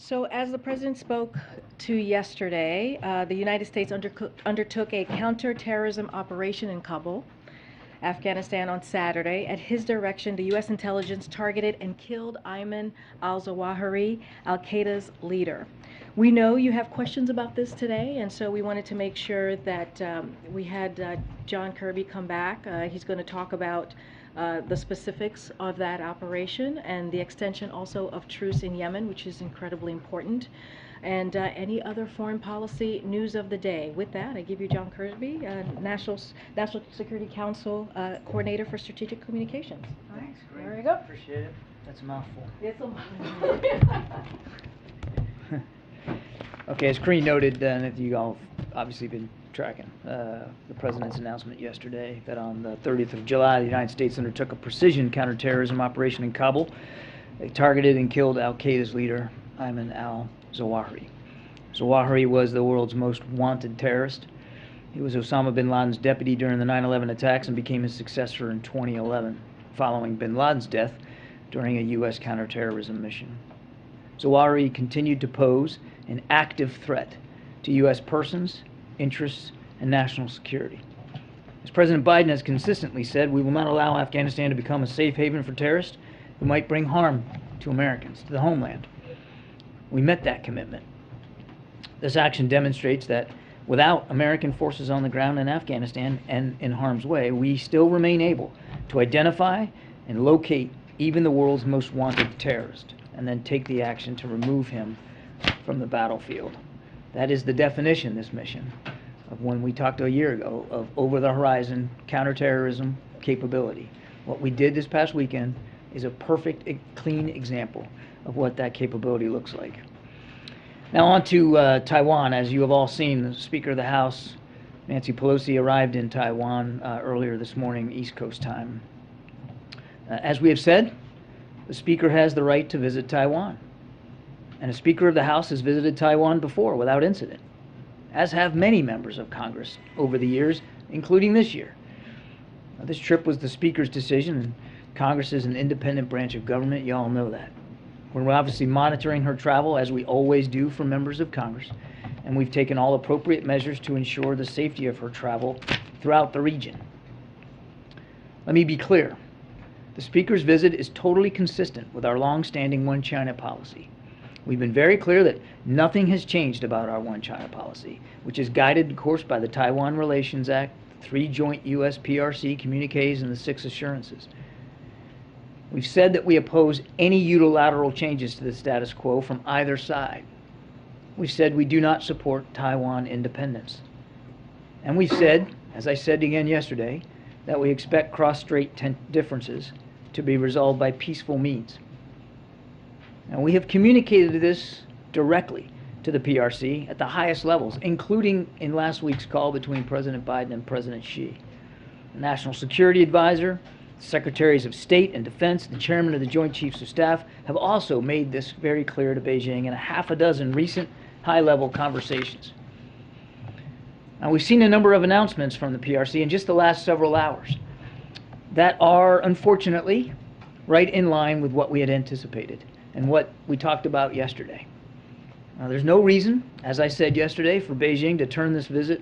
So as the president spoke to yesterday, the United States undertook a counter-terrorism operation in Kabul, Afghanistan on Saturday. At his direction, the U.S. intelligence targeted and killed Ayman al-Zawahiri, al-Qaeda's leader. We know you have questions about this today, and so we wanted to make sure that we had John Kirby come back. He's going to talk about the specifics of that operation and the extension also of Truce in Yemen, which is incredibly important, and any other foreign policy news of the day. With that, I give you John Kirby, National Security Council Coordinator for Strategic Communications. Thanks, great. There you go. Appreciate it. That's a mouthful. It's a mouthful. Okay, as Karine noted, and you all have obviously been tracking the President's announcement yesterday that on the 30th of July, the United States undertook a precision counterterrorism operation in Kabul. They targeted and killed al-Qaeda's leader, Ayman al-Zawahiri. Zawahiri was the world's most wanted terrorist. He was Osama bin Laden's deputy during the 9/11 attacks and became his successor in 2011, following bin Laden's death during a U.S. counterterrorism mission. Zawahiri continued to pose an active threat to U.S. persons, interests, and national security. As President Biden has consistently said, we will not allow Afghanistan to become a safe haven for terrorists who might bring harm to Americans, to the homeland. We met that commitment. This action demonstrates that without American forces on the ground in Afghanistan and in harm's way, we still remain able to identify and locate even the world's most wanted terrorist, and then take the action to remove him from the battlefield. That is the definition, this mission, of when we talked a year ago of over-the-horizon counterterrorism capability. What we did this past weekend is a perfect, clean example of what that capability looks like. Now on to Taiwan. As you have all seen, the Speaker of the House, Nancy Pelosi, arrived in Taiwan earlier this morning, East Coast time. As we have said, the Speaker has the right to visit Taiwan. And a Speaker of the House has visited Taiwan before without incident, as have many members of Congress over the years, including this year. Now, this trip was the Speaker's decision, and Congress is an independent branch of government. You all know that. We're obviously monitoring her travel, as we always do for members of Congress, and we've taken all appropriate measures to ensure the safety of her travel throughout the region. Let me be clear. The Speaker's visit is totally consistent with our long-standing One China policy. We've been very clear that nothing has changed about our One China policy, which is guided, of course, by the Taiwan Relations Act, 3 joint U.S. PRC communiques, and the 6 assurances. We've said that we oppose any unilateral changes to the status quo from either side. We've said we do not support Taiwan independence. And we've said, as I said again yesterday, that we expect cross-strait differences to be resolved by peaceful means. And we have communicated this directly to the PRC at the highest levels, including in last week's call between President Biden and President Xi. The National Security Advisor, Secretaries of State and Defense, the Chairman of the Joint Chiefs of Staff have also made this very clear to Beijing in a half a dozen recent high-level conversations. Now, we've seen a number of announcements from the PRC in just the last several hours that are, unfortunately, right in line with what we had anticipated and what we talked about yesterday. Now, there's no reason, as I said yesterday, for Beijing to turn this visit,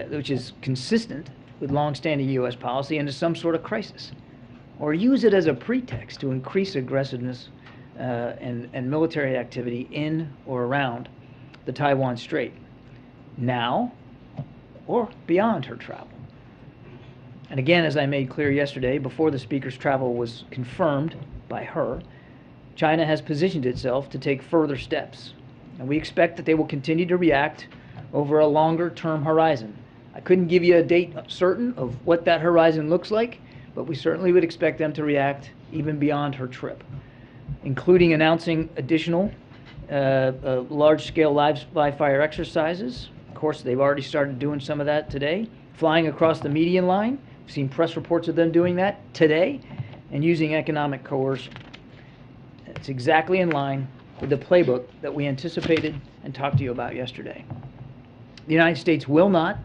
which is consistent with long-standing U.S. policy, into some sort of crisis, or use it as a pretext to increase aggressiveness and military activity in or around the Taiwan Strait, now or beyond her travel. And again, as I made clear yesterday, before the Speaker's travel was confirmed by her, China has positioned itself to take further steps, and we expect that they will continue to react over a longer-term horizon. I couldn't give you a date certain of what that horizon looks like, but we certainly would expect them to react even beyond her trip, including announcing additional large-scale live-fire exercises. Of course, they've already started doing some of that today, flying across the median line. We've seen press reports of them doing that today, and using economic coercion. It's exactly in line with the playbook that we anticipated and talked to you about yesterday. The United States will not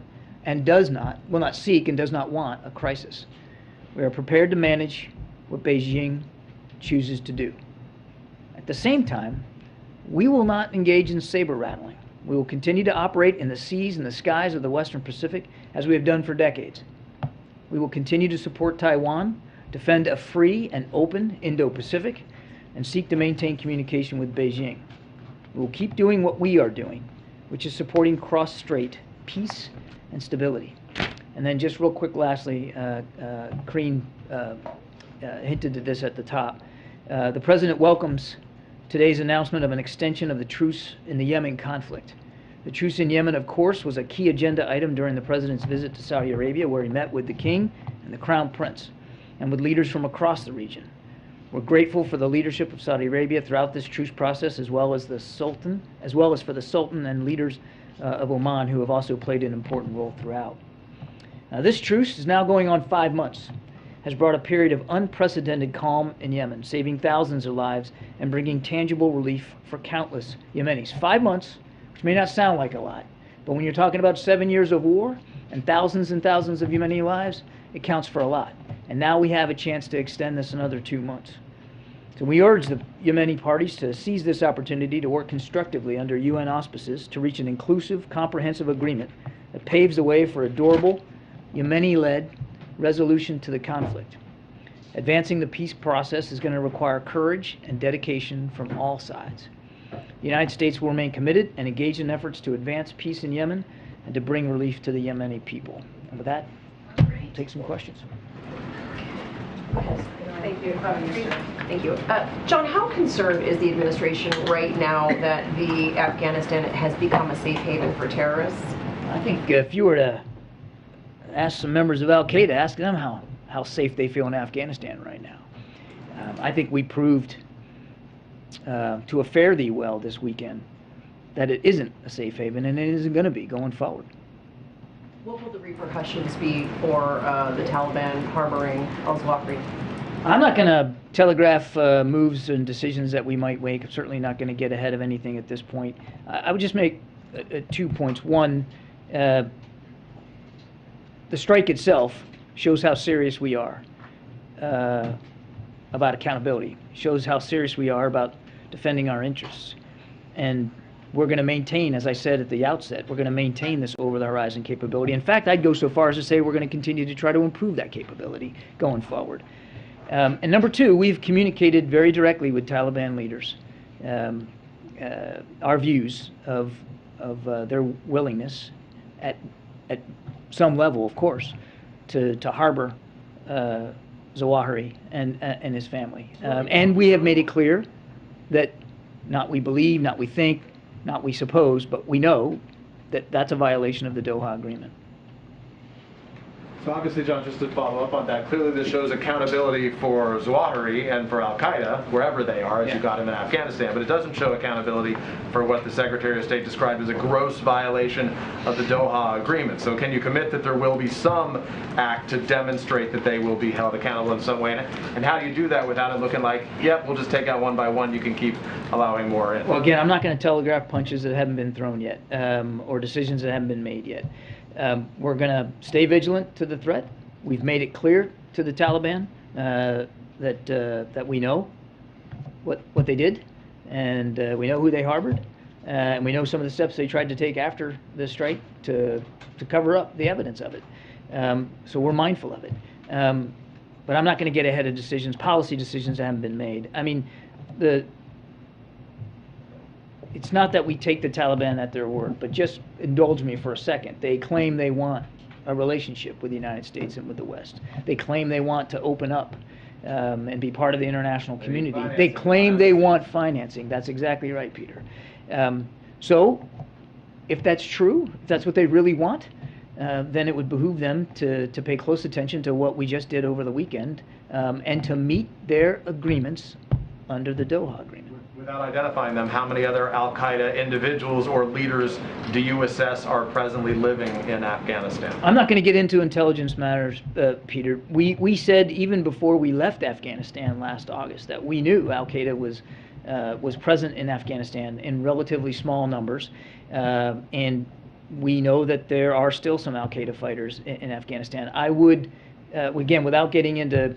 seek and does not want a crisis. We are prepared to manage what Beijing chooses to do. At the same time, we will not engage in saber-rattling. We will continue to operate in the seas and the skies of the Western Pacific as we have done for decades. We will continue to support Taiwan, defend a free and open Indo-Pacific, and seek to maintain communication with Beijing. We will keep doing what we are doing, which is supporting cross-strait peace and stability. And then just real quick, lastly, Karine hinted at this at the top. The President welcomes today's announcement of an extension of the truce in the Yemen conflict. The truce in Yemen, of course, was a key agenda item during the President's visit to Saudi Arabia, where he met with the King and the Crown Prince, and with leaders from across the region. We're grateful for the leadership of Saudi Arabia throughout this truce process, as well as for the Sultan and leaders of Oman, who have also played an important role throughout. This truce is now going on 5 months, has brought a period of unprecedented calm in Yemen, saving thousands of lives and bringing tangible relief for countless Yemenis. 5 months, which may not sound like a lot, but when you're talking about 7 years of war and thousands of Yemeni lives, it counts for a lot. And now we have a chance to extend this another 2 months. So we urge the Yemeni parties to seize this opportunity to work constructively under UN auspices to reach an inclusive, comprehensive agreement that paves the way for a durable, Yemeni-led resolution to the conflict. Advancing the peace process is going to require courage and dedication from all sides. The United States will remain committed and engaged in efforts to advance peace in Yemen and to bring relief to the Yemeni people. And with that, we'll take some questions. Thank you. Thank you. John, how concerned is the administration right now that Afghanistan has become a safe haven for terrorists? I think if you were to ask some members of al-Qaeda, ask them how safe they feel in Afghanistan right now. I think we proved to a fare thee well this weekend that it isn't a safe haven, and it isn't going to be going forward. What will the repercussions be for the Taliban harboring al-Zawahiri? I'm not going to telegraph moves and decisions that we might make. I'm certainly not going to get ahead of anything at this point. I would just make 2 points. One, the strike itself shows how serious we are about accountability, shows how serious we are about defending our interests. And we're going to maintain, as I said at the outset, we're going to maintain this over-the-horizon capability. In fact, I'd go so far as to say we're going to continue to try to improve that capability going forward. And number two, we've communicated very directly with Taliban leaders our views of their willingness at some level, of course, to harbor Zawahiri and his family. And we have made it clear that not we believe, not we think, not we suppose, but we know that that's a violation of the Doha Agreement. So obviously, John, just to follow up on that, clearly this shows accountability for Zawahiri and for al-Qaeda, wherever they are, as you got him in Afghanistan, but it doesn't show accountability for what the Secretary of State described as a gross violation of the Doha Agreement. So can you commit that there will be some act to demonstrate that they will be held accountable in some way? And how do you do that without it looking like, yep, we'll just take out one by one, you can keep allowing more in? Well, again, I'm not going to telegraph punches that haven't been thrown yet, or decisions that haven't been made yet. We're going to stay vigilant to the threat. We've made it clear to the Taliban that we know what they did, and we know who they harbored, and we know some of the steps they tried to take after the strike to cover up the evidence of it. So we're mindful of it. But I'm not going to get ahead of decisions, policy decisions that haven't been made. I mean, it's not that we take the Taliban at their word, but just indulge me for a second. They claim they want a relationship with the United States and with the West. They claim they want to open up and be part of the international community. They claim they want financing. That's exactly right, Peter. So if that's true, if that's what they really want, then it would behoove them to pay close attention to what we just did over the weekend and to meet their agreements under the Doha Agreement. Without identifying them, how many other al-Qaeda individuals or leaders do you assess are presently living in Afghanistan? I'm not going to get into intelligence matters, Peter. We said even before we left Afghanistan last August that we knew al-Qaeda was present in Afghanistan in relatively small numbers, and we know that there are still some al-Qaeda fighters in Afghanistan. I would, again, without getting into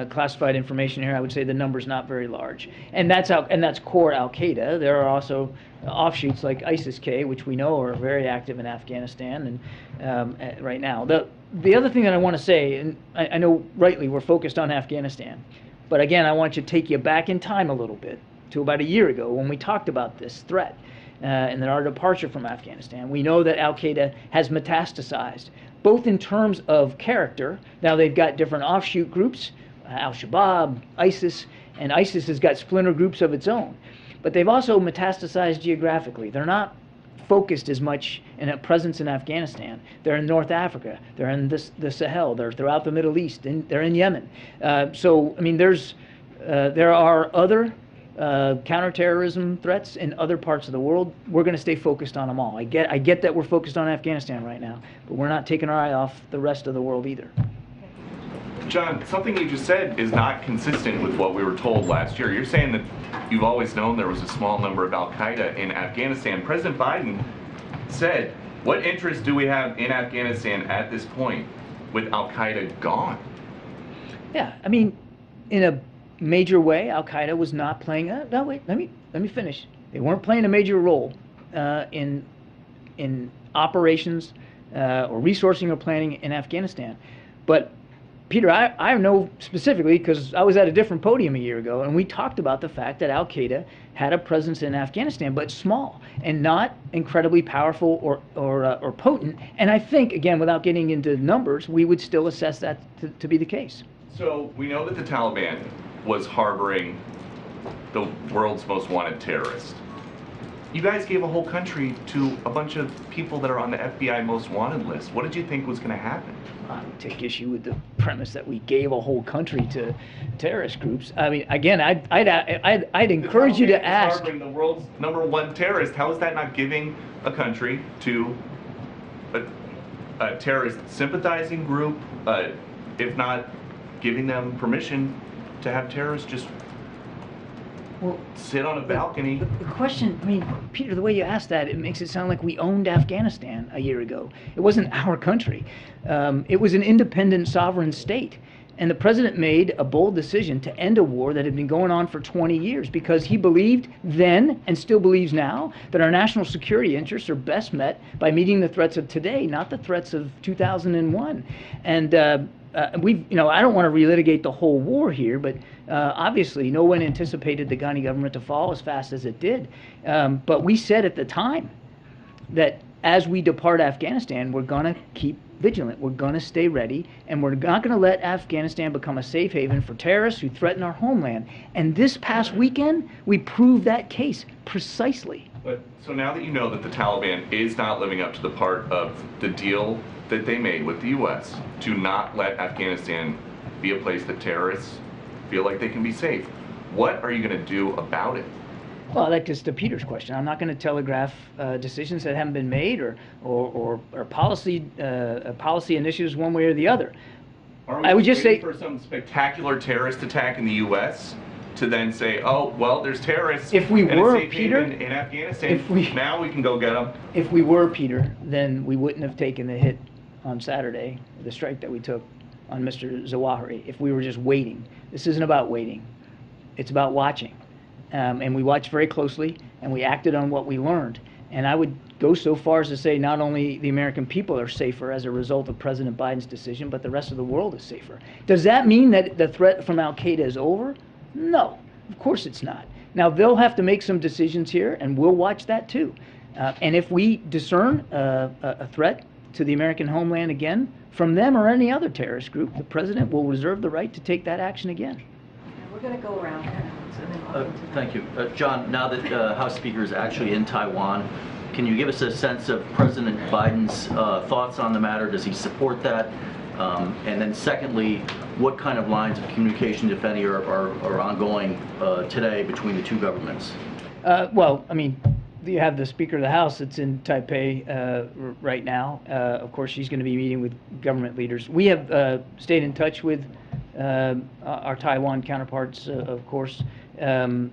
classified information here, I would say the number's not very large, and that's core Al-Qaeda. There are also offshoots like ISIS-K, which we know are very active in Afghanistan and right now. The other thing that I want to say, and I know rightly we're focused on Afghanistan, but again, I want to take you back in time a little bit to about a year ago when we talked about this threat and then our departure from Afghanistan. We know that Al-Qaeda has metastasized, both in terms of character. Now they've got different offshoot groups, Al-Shabaab, ISIS, and ISIS has got splinter groups of its own. But they've also metastasized geographically. They're not focused as much in a presence in Afghanistan. They're in North Africa. They're in the Sahel. They're throughout the Middle East. And they're in Yemen. So, I mean, there are other counterterrorism threats in other parts of the world. We're going to stay focused on them all. I get that we're focused on Afghanistan right now, but we're not taking our eye off the rest of the world either. John, something you just said is not consistent with what we were told last year. You're saying that you've always known there was a small number of al-Qaeda in Afghanistan. President Biden said, what interest do we have in Afghanistan at this point with al-Qaeda gone? Yeah, I mean, in a major way, al-Qaeda was not playing no, wait, let me finish. They weren't playing a major role in operations or resourcing or planning in Afghanistan. But Peter, I know specifically because I was at a different podium a year ago, and we talked about the fact that Al-Qaeda had a presence in Afghanistan, but small and not incredibly powerful or potent. And I think, again, without getting into numbers, we would still assess that to be the case. So we know that the Taliban was harboring the world's most wanted terrorist. You guys gave a whole country to a bunch of people that are on the FBI most wanted list. What did you think was going to happen? I would take issue with the premise that we gave a whole country to terrorist groups. I mean, again, I'd encourage you to ask. Harboring the world's #1 terrorist. How is that not giving a country to a terrorist sympathizing group, if not giving them permission to have terrorists just sit on a balcony? The question, I mean, Peter, the way you asked that, it makes it sound like we owned Afghanistan a year ago. It wasn't our country. It was an independent sovereign state. And the president made a bold decision to end a war that had been going on for 20 years because he believed then, and still believes now, that our national security interests are best met by meeting the threats of today, not the threats of 2001. And I don't want to relitigate the whole war here, but obviously no one anticipated the Ghani government to fall as fast as it did. But we said at the time that as we depart Afghanistan, we're going to keep vigilant. We're going to stay ready, and we're not going to let Afghanistan become a safe haven for terrorists who threaten our homeland. And this past weekend, we proved that case precisely. But so now that you know that the Taliban is not living up to the part of the deal that they made with the U.S. to not let Afghanistan be a place that terrorists feel like they can be safe, what are you going to do about it? Well, that gets to Peter's question. I'm not going to telegraph decisions that haven't been made or policy initiatives one way or the other. I would just say for some spectacular terrorist attack in the U.S. to then say, oh, well, there's terrorists. If we and were, a safe Peter, haven in Afghanistan, now we can go get them. If we were, Peter, then we wouldn't have taken the hit on Saturday, the strike that we took on Mr. Zawahiri, if we were just waiting. This isn't about waiting. It's about watching. And we watched very closely, and we acted on what we learned. And I would go so far as to say not only the American people are safer as a result of President Biden's decision, but the rest of the world is safer. Does that mean that the threat from al-Qaeda is over? No, of course it's not. Now, they'll have to make some decisions here, and we'll watch that too. And if we discern a threat to the American homeland again from them or any other terrorist group, the president will reserve the right to take that action again. We're going to go around. Thank you. John, now that House Speaker is actually in Taiwan, can you give us a sense of President Biden's thoughts on the matter? Does he support that? And then secondly, what kind of lines of communication, if any, are ongoing today between the two governments? Well, I mean, you have the Speaker of the House that's in Taipei right now. Of course, she's going to be meeting with government leaders. We have stayed in touch with our Taiwan counterparts, of course, and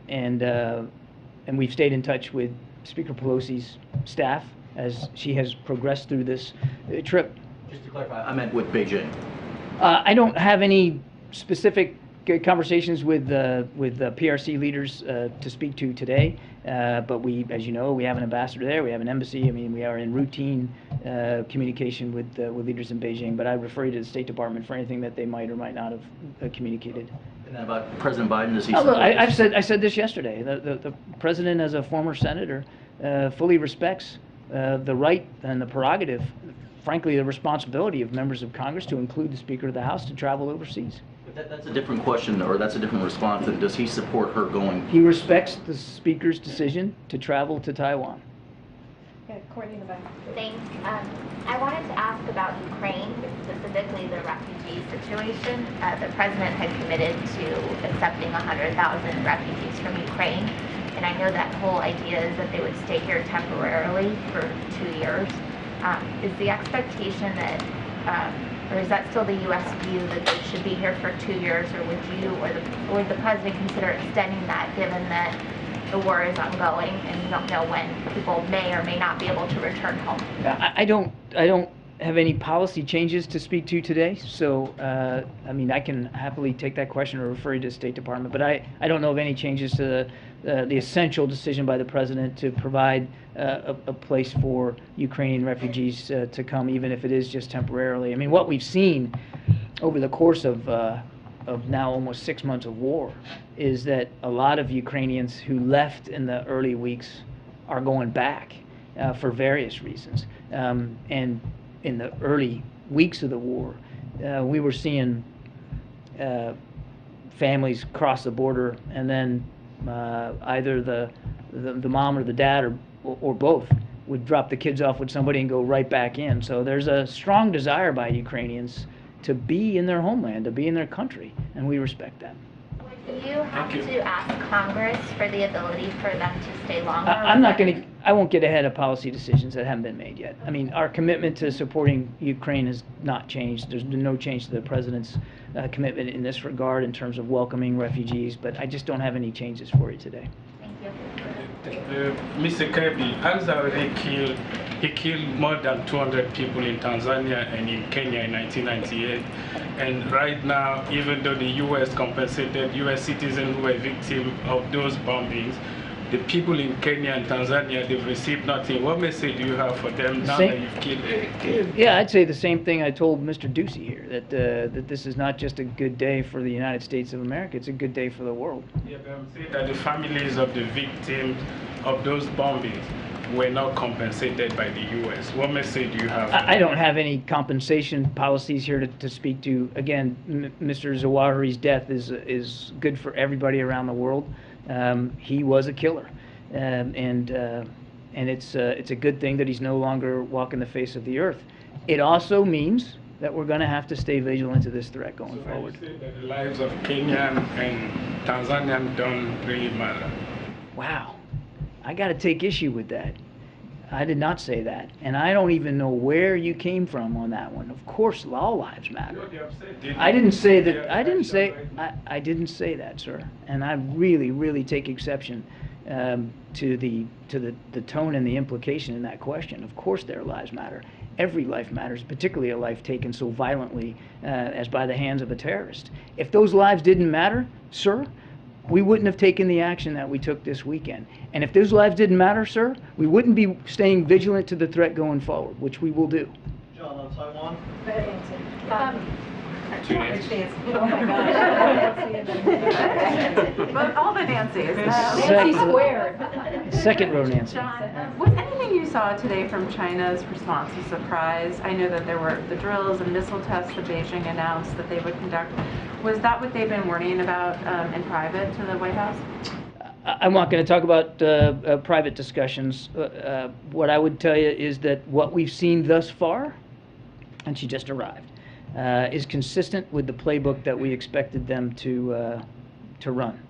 we've stayed in touch with Speaker Pelosi's staff as she has progressed through this trip. Just to clarify, I meant with Beijing. I don't have any specific conversations with PRC leaders to speak to today, but we, as you know, we have an ambassador there, we have an embassy. I mean, we are in routine communication with leaders in Beijing, but I refer you to the State Department for anything that they might or might not have communicated. And then about President Biden, does he Look, support I this? said this yesterday. The president, as a former senator, fully respects the right and the prerogative, frankly, the responsibility of members of Congress to include the Speaker of the House to travel overseas. But that's a different question, or that's a different response than does he support her going? He respects the Speaker's decision to travel to Taiwan. Yeah, Courtney in the back. Thanks. I wanted to ask about Ukraine, specifically the refugee situation. The president had committed to accepting 100,000 refugees from Ukraine, and I know that whole idea is that they would stay here temporarily for 2 years. Is the expectation that, or is that still the U.S. view that they should be here for 2 years, or would the president consider extending that, given that the war is ongoing and you don't know when people may or may not be able to return home? I don't have any policy changes to speak to today, so I mean, I can happily take that question or refer you to the State Department, but I don't know of any changes to the essential decision by the president to provide a place for Ukrainian refugees to come, even if it is just temporarily. I mean, what we've seen over the course of now almost 6 months of war is that a lot of Ukrainians who left in the early weeks are going back for various reasons. And in the early weeks of the war, we were seeing families cross the border, and then either the mom or the dad or both would drop the kids off with somebody and go right back in. So there's a strong desire by Ukrainians to be in their homeland, to be in their country, and we respect that. Would you have to ask Congress for the ability for them to stay longer? I won't get ahead of policy decisions that haven't been made yet. I mean, our commitment to supporting Ukraine has not changed. There's been no change to the president's commitment in this regard in terms of welcoming refugees, but I just don't have any changes for you today. Thank you. Mr. Kirby, al-Zawahiri killed more than 200 people in Tanzania and in Kenya in 1998. And right now, even though the U.S. compensated U.S. citizens who were victims of those bombings, the people in Kenya and Tanzania, they've received nothing. What message do you have for them now that you've killed? Yeah, I'd say the same thing I told Mr. Ducey here, that this is not just a good day for the United States of America, it's a good day for the world. Yeah, but I'm saying that the families of the victims of those bombings were not compensated by the U.S. What message do you have? I don't have any compensation policies here to speak to. Again, Mr. Zawahiri's death is good for everybody around the world. He was a killer, and it's a good thing that he's no longer walking the face of the earth. It also means that we're going to have to stay vigilant to this threat going forward. So you say that the lives of Kenyan and Tanzanian don't really matter? Wow, I got to take issue with that. I did not say that, and I don't even know where you came from on that one. Of course, all lives matter. I didn't say that. I didn't say that, sir. And I really, really take exception to the tone and the implication in that question. Of course, their lives matter. Every life matters, particularly a life taken so violently as by the hands of a terrorist. If those lives didn't matter, sir, we wouldn't have taken the action that we took this weekend. And if those lives didn't matter, sir, we wouldn't be staying vigilant to the threat going forward, which we will do. John, on Taiwan? Two Nancy's. Oh my gosh. But all the Nancy's. Nancy squared. Second row, Nancy. John, was anything you saw today from China's response a surprise? I know that there were the drills and missile tests that Beijing announced that they would conduct. Was that what they've been warning about in private to the White House? I'm not going to talk about private discussions. What I would tell you is that what we've seen thus far, and she just arrived, is consistent with the playbook that we expected them to run,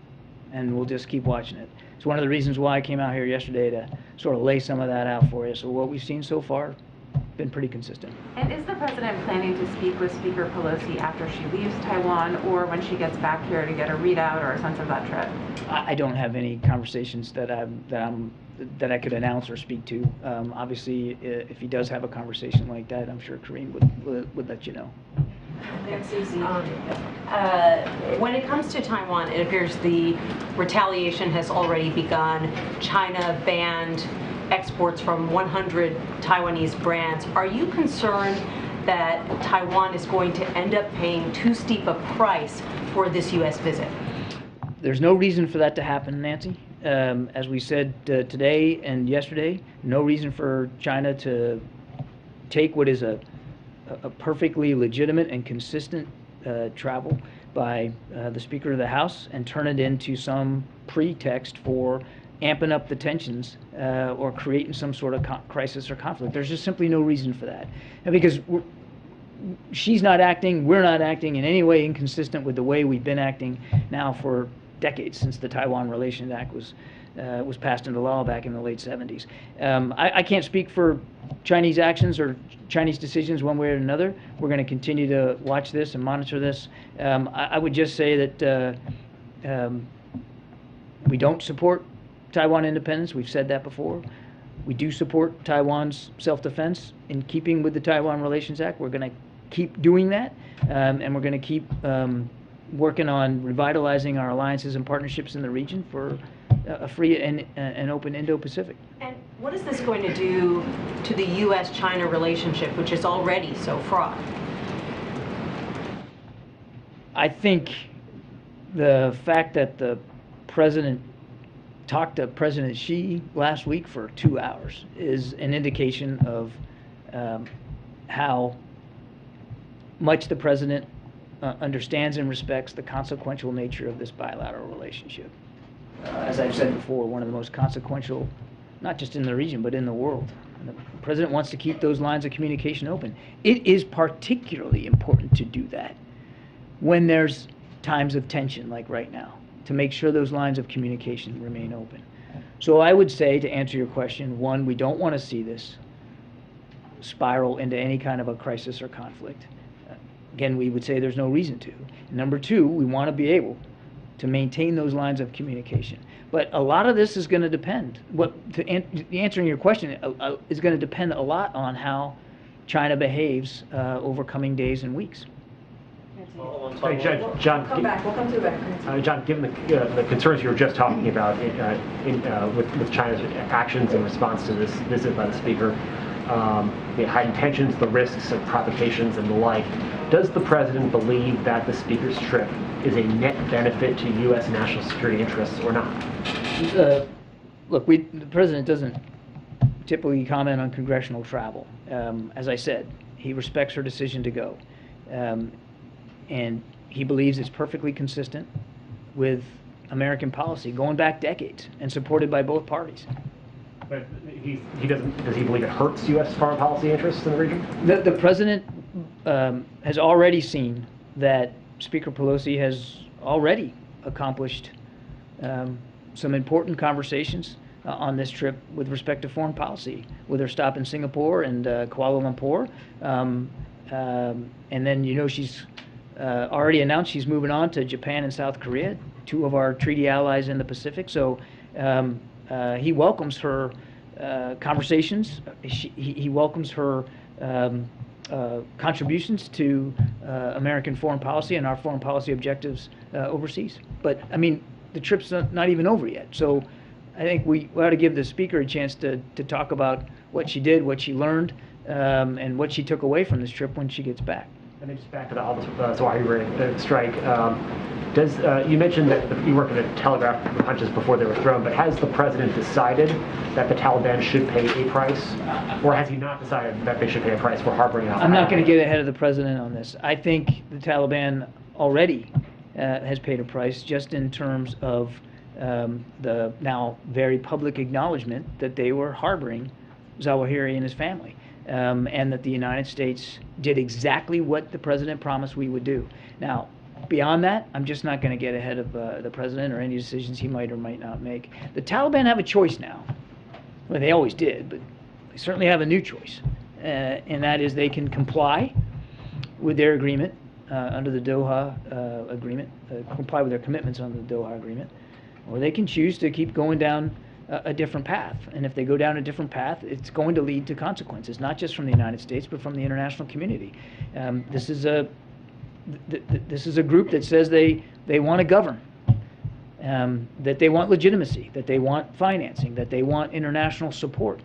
and we'll just keep watching it. It's one of the reasons why I came out here yesterday to sort of lay some of that out for you. So what we've seen so far, been pretty consistent. And is the president planning to speak with Speaker Pelosi after she leaves Taiwan, or when she gets back here to get a readout or a sense of that trip? I don't have any conversations that I could announce or speak to. Obviously, if he does have a conversation like that, I'm sure Kareem would let you know. When it comes to Taiwan, it appears the retaliation has already begun. China banned exports from 100 Taiwanese brands. Are you concerned that Taiwan is going to end up paying too steep a price for this U.S. visit? There's no reason for that to happen, Nancy. As we said today and yesterday, no reason for China to take what is a perfectly legitimate and consistent travel by the Speaker of the House and turn it into some pretext for amping up the tensions or creating some sort of crisis or conflict. There's just simply no reason for that. And because she's not acting, we're not acting in any way inconsistent with the way we've been acting now for decades, since the Taiwan Relations Act was passed into law back in the late 70s. I can't speak for Chinese actions or Chinese decisions one way or another. We're going to continue to watch this and monitor this. I would just say that we don't support Taiwan independence. We've said that before. We do support Taiwan's self-defense in keeping with the Taiwan Relations Act. We're going to keep doing that, and we're going to keep working on revitalizing our alliances and partnerships in the region for a free and open Indo-Pacific. And what is this going to do to the U.S.-China relationship, which is already so fraught? I think the fact that the president talked to President Xi last week for 2 hours is an indication of how much the president understands and respects the consequential nature of this bilateral relationship. As I've said before, one of the most consequential, not just in the region, but in the world. And the president wants to keep those lines of communication open. It is particularly important to do that when there's times of tension like right now, to make sure those lines of communication remain open. So I would say, to answer your question, one, we don't want to see this spiral into any kind of a crisis or conflict. Again, we would say there's no reason to. Number two, we want to be able to maintain those lines of communication. But a lot of this is going to depend. Answering your question is going to depend a lot on how China behaves over coming days and weeks. Hey, John, We'll come to the back. John, given the concerns you were just talking about with China's actions in response to this visit by the Speaker, the heightened tensions, the risks of provocations and the like, does the President believe that the Speaker's trip is a net benefit to U.S. national security interests or not? Look, the President doesn't typically comment on congressional travel. As I said, he respects her decision to go. And he believes it's perfectly consistent with American policy going back decades and supported by both parties. But he doesn't. Does he believe it hurts U.S. foreign policy interests in the region? The President has already seen that Speaker Pelosi has already accomplished some important conversations on this trip with respect to foreign policy, with her stop in Singapore and Kuala Lumpur. And then, she's already announced she's moving on to Japan and South Korea, two of our treaty allies in the Pacific. So he welcomes her conversations. He welcomes her contributions to American foreign policy and our foreign policy objectives overseas. But, the trip's not even over yet. So I think we ought to give the Speaker a chance to talk about what she did, what she learned, and what she took away from this trip when she gets back. And then just back to the al-Zawahiri strike. You mentioned that you weren't going to telegraph the punches before they were thrown, but has the President decided that the Taliban should pay a price, or has he not decided that they should pay a price for harboring al-Qaeda? I'm not going to get ahead of the President on this. I think the Taliban already has paid a price, just in terms of the now very public acknowledgement that they were harboring Zawahiri and his family. And that the United States did exactly what the President promised we would do. Now, beyond that, I'm just not going to get ahead of the President or any decisions he might or might not make. The Taliban have a choice now. Well, they always did, but they certainly have a new choice. And that is they can comply with their agreement under the Doha agreement, comply with their commitments under the Doha agreement, or they can choose to keep going down a different path. And if they go down a different path, it's going to lead to consequences, not just from the United States, but from the international community. This is a this is a group that says they want to govern, that they want legitimacy, that they want financing, that they want international support.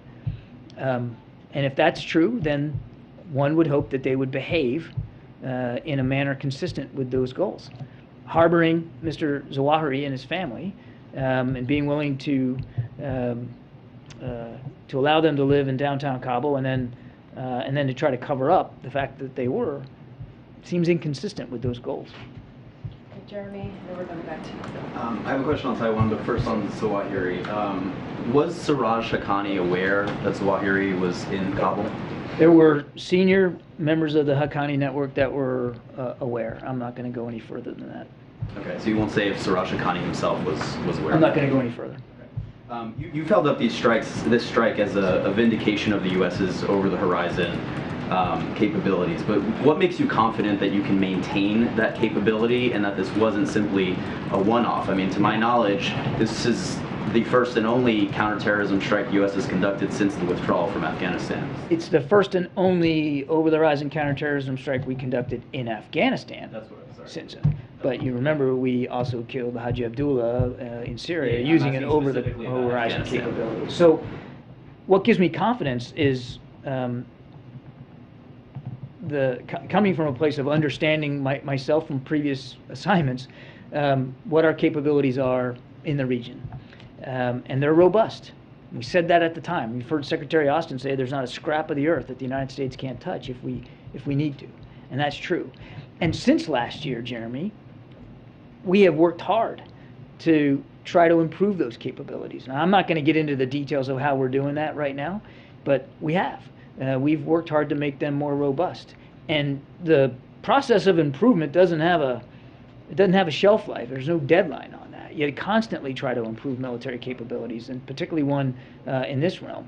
And if that's true, then one would hope that they would behave in a manner consistent with those goals. Harboring Mr. Zawahiri and his family, and being willing to allow them to live in downtown Kabul, and then to try to cover up the fact that they were, seems inconsistent with those goals. Jeremy, then we're going back to you. I have a question on Taiwan, but first on Zawahiri. Was Siraj Haqqani aware that Zawahiri was in Kabul? There were senior members of the Haqqani network that were aware. I'm not going to go any further than that. Okay, so you won't say if Siraj Haqqani himself was aware? I'm not going to go any further. You've held up this strike as a vindication of the U.S.'s over-the-horizon capabilities, but what makes you confident that you can maintain that capability and that this wasn't simply a one-off? I mean, to my knowledge, this is the first and only counterterrorism strike the U.S. has conducted since the withdrawal from Afghanistan. It's the first and only over-the-horizon counterterrorism strike we conducted in Afghanistan. That's what I'm sorry. Since, but you remember we also killed Haji Abdullah in Syria using an over-the-horizon capability. So what gives me confidence is coming from a place of understanding myself from previous assignments, what our capabilities are in the region. And they're robust. We said that at the time. We've heard Secretary Austin say there's not a scrap of the earth that the United States can't touch if we need to. And that's true. And since last year, Jeremy, we have worked hard to try to improve those capabilities. Now, I'm not going to get into the details of how we're doing that right now, but we have. We've worked hard to make them more robust. And the process of improvement doesn't have a shelf life. There's no deadline on that. You constantly try to improve military capabilities, and particularly one in this realm.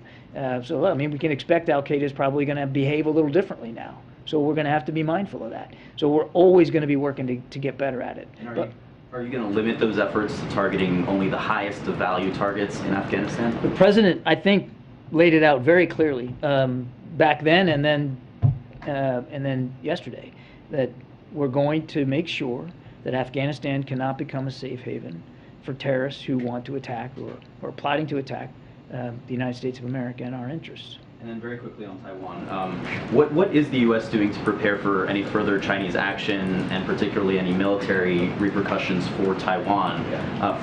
So, I mean, we can expect al-Qaeda is probably going to behave a little differently now. So we're going to have to be mindful of that. So we're always going to be working to get better at it. And are you going to limit those efforts to targeting only the highest of value targets in Afghanistan? The president, I think, laid it out very clearly back then and then yesterday, that we're going to make sure that Afghanistan cannot become a safe haven for terrorists who want to attack or are plotting to attack the United States of America and our interests. And then very quickly on Taiwan, what is the U.S. doing to prepare for any further Chinese action, and particularly any military repercussions for Taiwan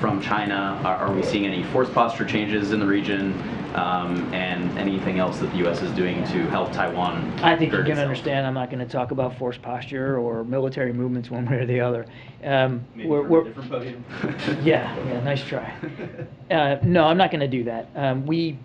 from China? Are we seeing any force posture changes in the region, and anything else that the U.S. is doing to help Taiwan? I think you can understand I'm not going to talk about force posture or military movements one way or the other. Maybe we're a different podium. yeah, nice try. No, I'm not going to do that. We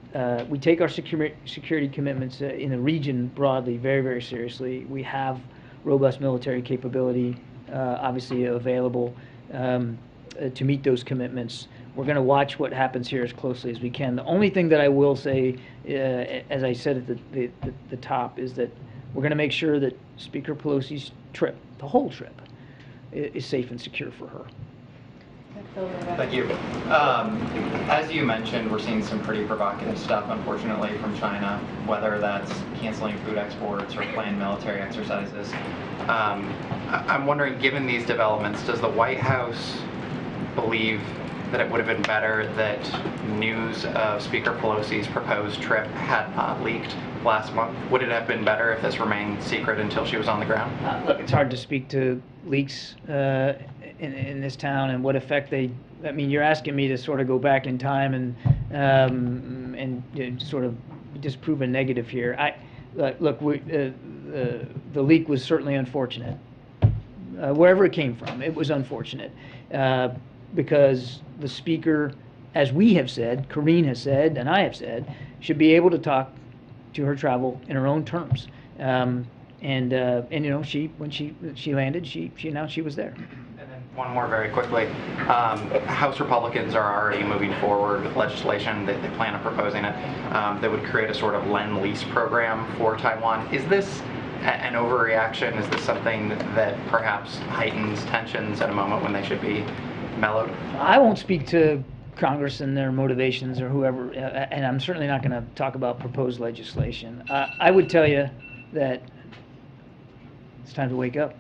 take our security commitments in the region broadly very, very seriously. We have robust military capability, obviously available to meet those commitments. We're going to watch what happens here as closely as we can. The only thing that I will say, as I said at the top, is that we're going to make sure that Speaker Pelosi's trip, the whole trip, is safe and secure for her. Thank you. As you mentioned, we're seeing some pretty provocative stuff, unfortunately, from China, whether that's canceling food exports or planned military exercises. I'm wondering, given these developments, does the White House believe that it would have been better that news of Speaker Pelosi's proposed trip had not leaked last month? Would it have been better if this remained secret until she was on the ground? Look, it's hard to speak to leaks in this town and what effect they. I mean, you're asking me to sort of go back in time and sort of disprove a negative here. Look, the leak was certainly unfortunate. Wherever it came from, it was unfortunate because the speaker, as we have said, Karine has said, and I have said, should be able to talk to her travel in her own terms. And you know, when she landed, she announced she was there. And then one more very quickly. House Republicans are already moving forward with legislation that they plan on proposing it that would create a sort of lend-lease program for Taiwan. Is this an overreaction? Is this something that perhaps heightens tensions at a moment when they should be mellowed? I won't speak to Congress and their motivations or whoever, and I'm certainly not going to talk about proposed legislation. I would tell you that It's time to wake up.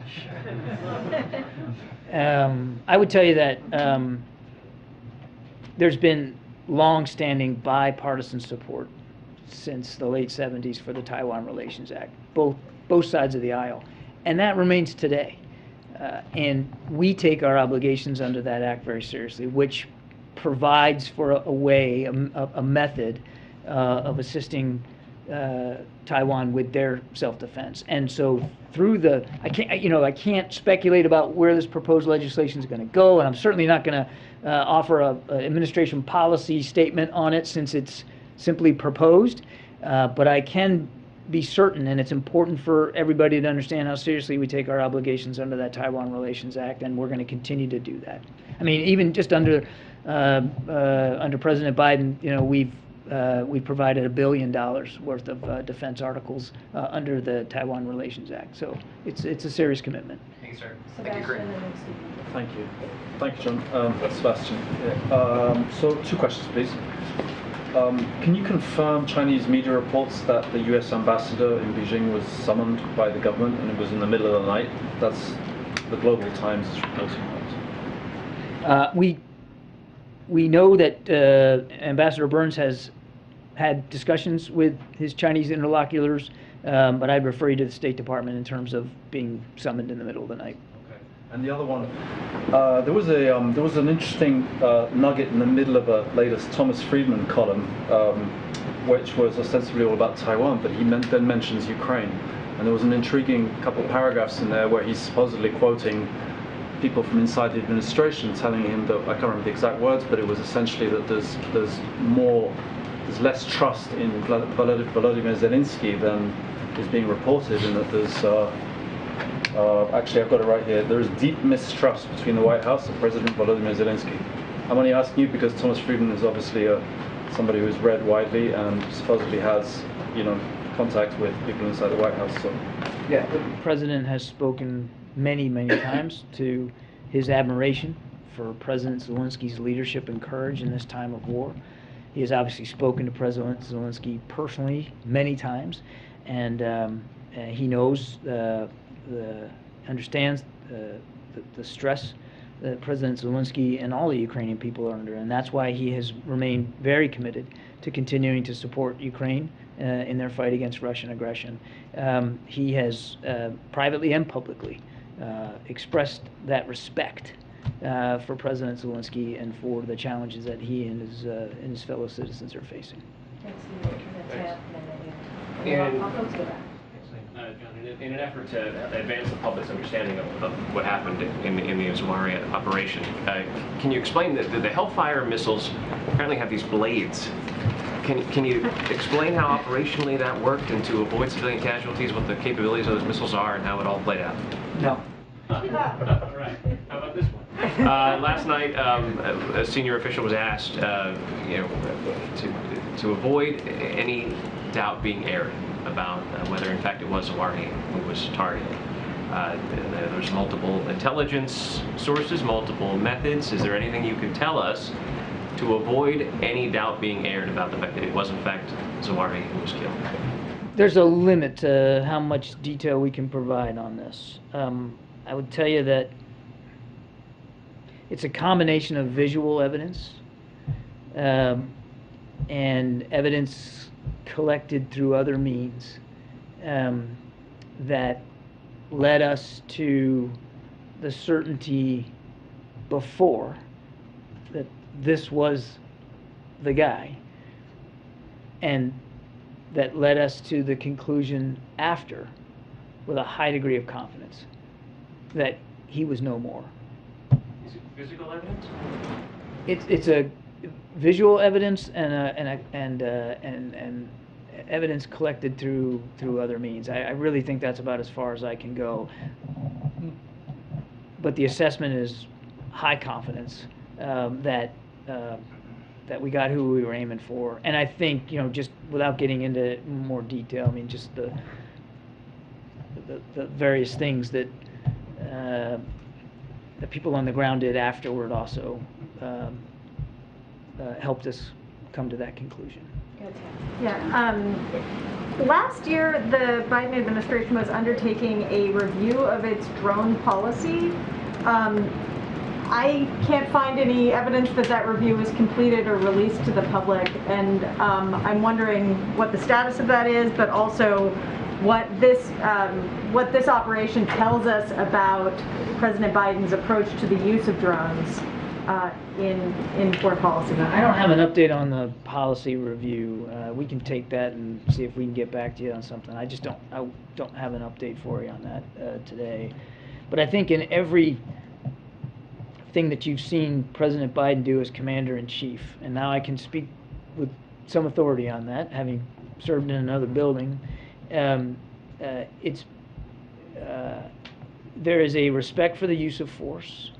I would tell you that there's been long-standing bipartisan support since the late 70s for the Taiwan Relations Act, both sides of the aisle, and that remains today. And we take our obligations under that act very seriously, which provides for a way, a method of assisting Taiwan with their self-defense. And so through I can't speculate about where this proposed legislation is going to go, and I'm certainly not going to offer an administration policy statement on it since it's simply proposed. But I can be certain, and it's important for everybody to understand how seriously we take our obligations under that Taiwan Relations Act, and we're going to continue to do that. I mean, even just under President Biden, we've provided $1 billion worth of defense articles under the Taiwan Relations Act. So it's a serious commitment. Thank you, sir. Thank you. Thank you, John. Sebastian. So 2 questions, please. Can you confirm Chinese media reports that the U.S. ambassador in Beijing was summoned by the government and it was in the middle of the night? That's the Global Times is reporting that. We know that Ambassador Burns has had discussions with his Chinese interlocutors, but I'd refer you to the State Department in terms of being summoned in the middle of the night. Okay. And the other one, there was an interesting nugget in the middle of a latest Thomas Friedman column, which was ostensibly all about Taiwan, but he then mentions Ukraine, and there was an intriguing couple of paragraphs in there where he's supposedly quoting people from inside the administration telling him that, I can't remember the exact words, but it was essentially that there's less trust in Volodymyr Zelensky than is being reported, and that there's actually, I've got it right here, there is deep mistrust between the White House and President Volodymyr Zelensky. I'm only asking you because Thomas Friedman is obviously somebody who's read widely and supposedly has, contact with people inside the White House. So yeah, the President has spoken many times to his admiration for President Zelensky's leadership and courage in this time of war. He has obviously spoken to President Zelensky personally many times, and he knows, understands the stress that President Zelensky and all the Ukrainian people are under, and that's why he has remained very committed to continuing to support Ukraine in their fight against Russian aggression. He has privately and publicly expressed that respect for President Zelensky and for the challenges that he and his fellow citizens are facing. John, in an effort to advance the public's understanding of what happened in the al-Zawahiri operation, can you explain that the Hellfire missiles apparently have these blades? Can you explain how operationally that worked, and to avoid civilian casualties, what the capabilities of those missiles are and how it all played out? No. All right. How about this one? Last night, a senior official was asked, to avoid any doubt being aired about whether, in fact, it was Zawahiri who was targeted. There's multiple intelligence sources, multiple methods. Is there anything you could tell us to avoid any doubt being aired about the fact that it was, in fact, Zawahiri who was killed? There's a limit to how much detail we can provide on this. I would tell you that it's a combination of visual evidence and evidence collected through other means that led us to the certainty before that this was the guy, and that led us to the conclusion after with a high degree of confidence that he was no more. Is it physical evidence? It's a visual evidence and evidence collected through other means. I really think that's about as far as I can go. But the assessment is high confidence that we got who we were aiming for. And I think, just without getting into more detail, I mean, just the various things that the people on the ground did afterward also helped us come to that conclusion. Yeah. Last year, the Biden administration was undertaking a review of its drone policy. I can't find any evidence that that review was completed or released to the public, and I'm wondering what the status of that is, but also what this operation tells us about President Biden's approach to the use of drones in foreign policy. I don't have an update on the policy review. We can take that and see if we can get back to you on something. I don't have an update for you on that today. But I think in every thing that you've seen President Biden do as commander-in-chief, and now I can speak with some authority on that, having served in another building, there is a respect for the use of force,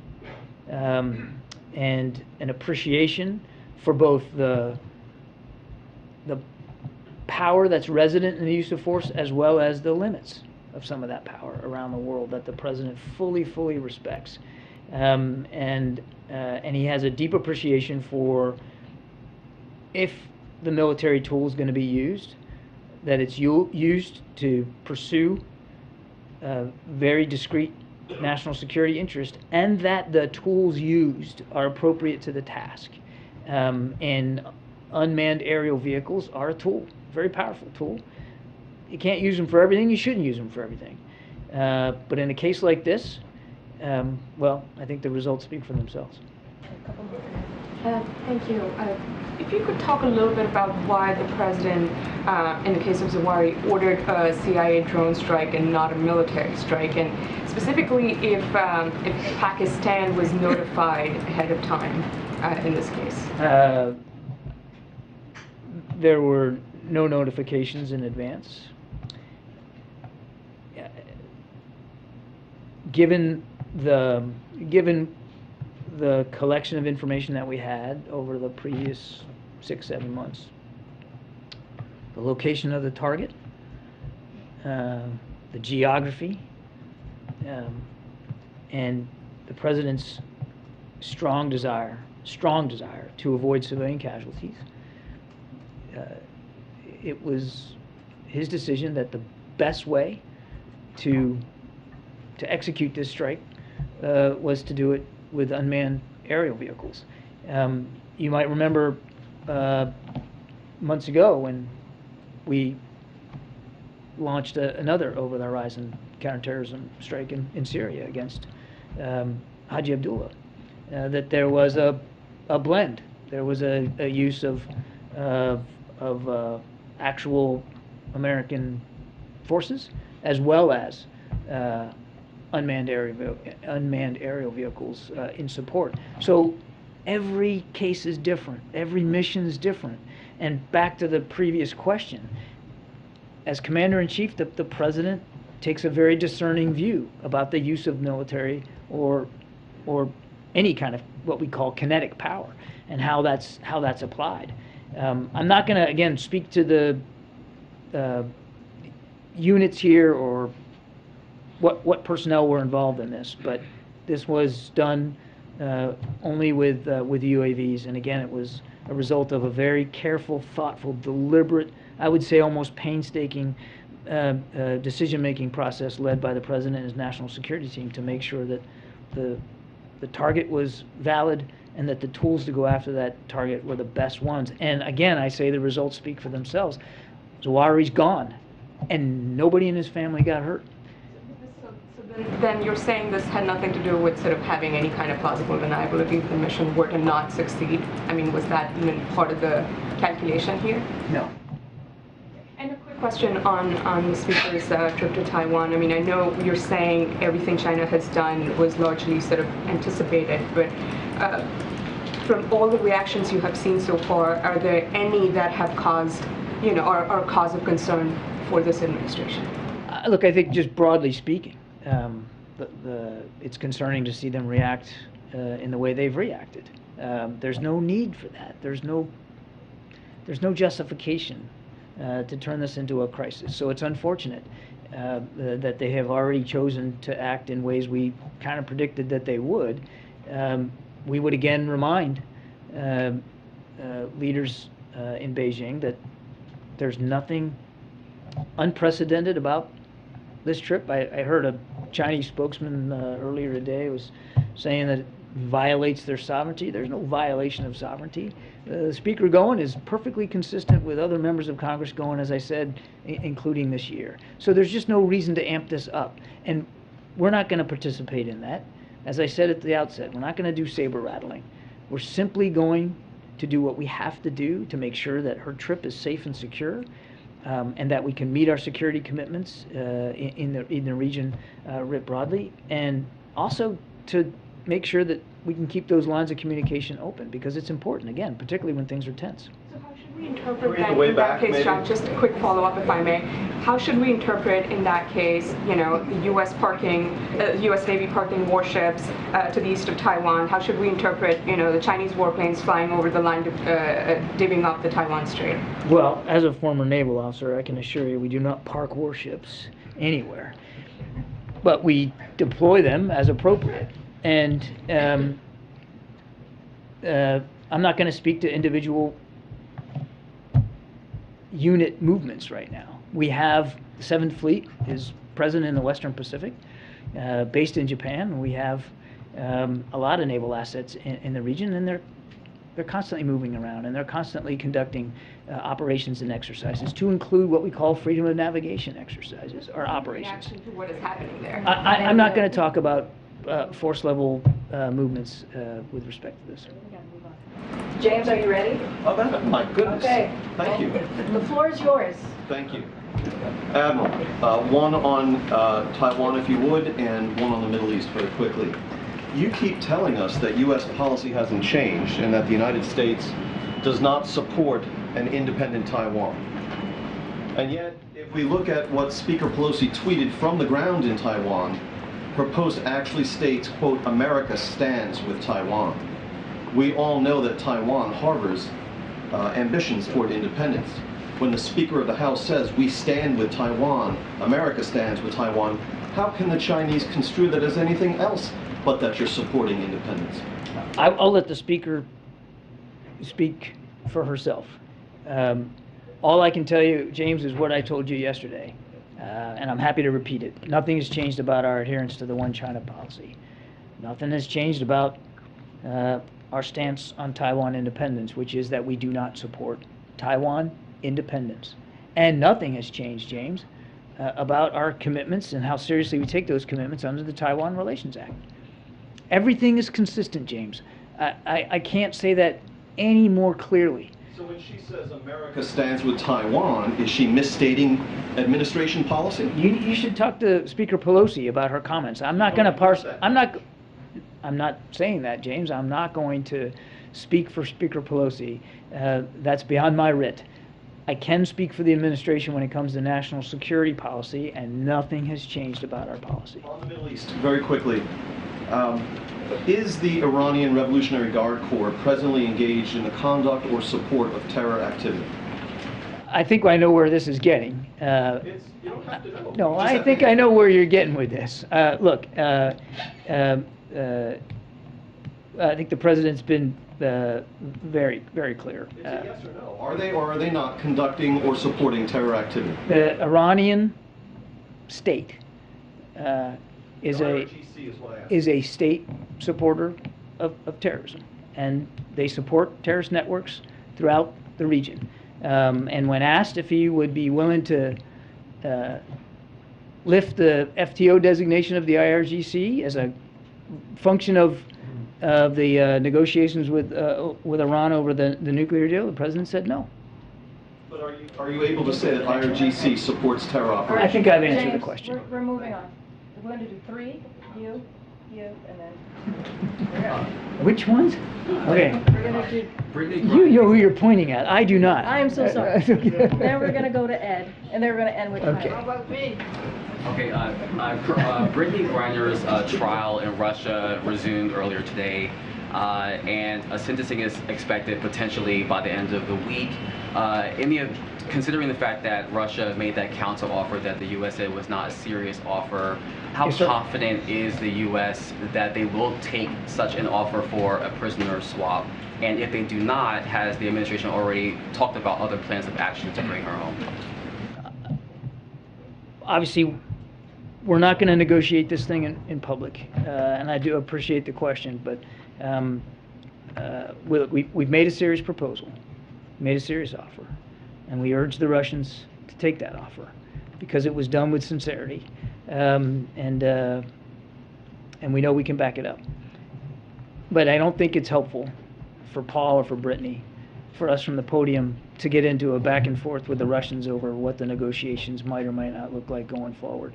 and an appreciation for both the power that's resident in the use of force as well as the limits of some of that power around the world that the president fully respects. And he has a deep appreciation for, if the military tool is going to be used, that it's used to pursue very discrete national security interest, and that the tools used are appropriate to the task. And unmanned aerial vehicles are a tool, very powerful tool. You can't use them for everything. You shouldn't use them for everything. But in a case like this, well, I think the results speak for themselves. Thank you. If you could talk a little bit about why the president, in the case of Zawahiri, ordered a CIA drone strike and not a military strike, and specifically if Pakistan was notified ahead of time in this case. There were no notifications in advance. Given the collection of information that we had over the previous 6-7 months, the location of the target, the geography, and the president's strong desire to avoid civilian casualties, it was his decision that the best way to execute this strike was to do it with unmanned aerial vehicles. You might remember months ago when we launched another over-the-horizon counterterrorism strike in Syria against Haji Abdullah, that there was a blend. There was a use of actual American forces as well as unmanned aerial vehicles in support. So every case is different. Every mission is different. And back to the previous question, as commander-in-chief, the president takes a very discerning view about the use of military or any kind of what we call kinetic power and how that's applied. I'm not going to again speak to the units here or what personnel were involved in this, but this was done only with UAVs, and again, it was a result of a very careful, thoughtful, deliberate, I would say almost painstaking decision-making process led by the president and his national security team to make sure that the target was valid and that the tools to go after that target were the best ones. And again, I say the results speak for themselves. Zawahiri's gone, and nobody in his family got hurt. Then you're saying this had nothing to do with sort of having any kind of plausible deniability if the mission were to not succeed? I mean, was that even part of the calculation here? No. And a quick question on the Speaker's trip to Taiwan. I mean, I know you're saying everything China has done was largely sort of anticipated, but from all the reactions you have seen so far, are there any that have caused, are cause of concern for this administration? Look, I think just broadly speaking, it's concerning to see them react in the way they've reacted. There's no need for that. There's no justification to turn this into a crisis. So it's unfortunate that they have already chosen to act in ways we kind of predicted that they would. We would again remind leaders in Beijing that there's nothing unprecedented about this trip. I heard a Chinese spokesman earlier today was saying that it violates their sovereignty. There's no violation of sovereignty. The speaker going is perfectly consistent with other members of Congress going, as I said, including this year. So there's just no reason to amp this up. And we're not going to participate in that. As I said at the outset, we're not going to do saber-rattling. We're simply going to do what we have to do to make sure that her trip is safe and secure, and that we can meet our security commitments in the region writ broadly, and also to make sure that we can keep those lines of communication open, because it's important, again, particularly when things are tense. So how should we interpret that in that case, John? Just a quick follow-up, if I may. How should we interpret in that case, you know, the U.S. U.S. Navy parking warships to the east of Taiwan? How should we interpret, you know, the Chinese warplanes flying over the line, divvying up the Taiwan Strait? Well, as a former naval officer, I can assure you we do not park warships anywhere, but we deploy them as appropriate. And I'm not going to speak to individual unit movements right now. We have the 7th Fleet is present in the Western Pacific, based in Japan. We have a lot of naval assets in the region, and they're constantly moving around, and they're constantly conducting operations and exercises, to include what we call freedom of navigation exercises or operations. Reaction to what is happening there? I'm not going to talk about force level movements with respect to this. James, are you ready? Oh, my goodness. Okay. Thank you. The floor is yours. Thank you. Admiral, one on Taiwan, if you would, and one on the Middle East very quickly. You keep telling us that U.S. policy hasn't changed and that the United States does not support an independent Taiwan. And yet, if we look at what Speaker Pelosi tweeted from the ground in Taiwan, her post actually states, quote, "America stands with Taiwan." We all know that Taiwan harbors ambitions toward independence. When the Speaker of the House says, "We stand with Taiwan, America stands with Taiwan," how can the Chinese construe that as anything else but that you're supporting independence? I'll let the Speaker speak for herself. All I can tell you, James, is what I told you yesterday. And I'm happy to repeat it. Nothing has changed about our adherence to the One China policy. Nothing has changed about our stance on Taiwan independence, which is that we do not support Taiwan independence. And nothing has changed, James, about our commitments and how seriously we take those commitments under the Taiwan Relations Act. Everything is consistent, James. I can't say that any more clearly. So when she says America stands with Taiwan, is she misstating administration policy? You should talk to Speaker Pelosi about her comments. I'm not going to parse. I'm not saying that, James. I'm not going to speak for Speaker Pelosi. That's beyond my writ. I can speak for the administration when it comes to national security policy, and nothing has changed about our policy. On the Middle East, very quickly, is the Iranian Revolutionary Guard Corps presently engaged in the conduct or support of terror activity? I think I know where this is getting. You don't have to know. No, I think I know where you're getting with this. Look, I think the president's been very, very clear. Is it yes or no? Are they or are they not conducting or supporting terror activity? The Iranian state is a state supporter of terrorism, and they support terrorist networks throughout the region. And when asked if he would be willing to lift the FTO designation of the IRGC as a function of the negotiations with Iran over the nuclear deal, the president said no. But are you able to say that IRGC supports terror operations? I think I've answered James, the question. We're moving on. We're going to do 3, you, and then... Which ones? Okay. We're going to do... You know who you're pointing at. I do not. I am so sorry. Then we're going to go to Ed, and then we're going to end with Okay. How about me? Okay, Brittany Griner's trial in Russia resumed earlier today, and a sentencing is expected potentially by the end of the week. Considering the fact that Russia made that counter offer that the U.S. said was not a serious offer, how confident is the U.S. that they will take such an offer for a prisoner swap? And if they do not, has the administration already talked about other plans of action to bring her home? Obviously, we're not going to negotiate this thing in public, and I do appreciate the question, but we've made a serious proposal, made a serious offer, and we urge the Russians to take that offer because it was done with sincerity, and we know we can back it up. But I don't think it's helpful for Paul or for Brittany, for us from the podium to get into a back and forth with the Russians over what the negotiations might or might not look like going forward.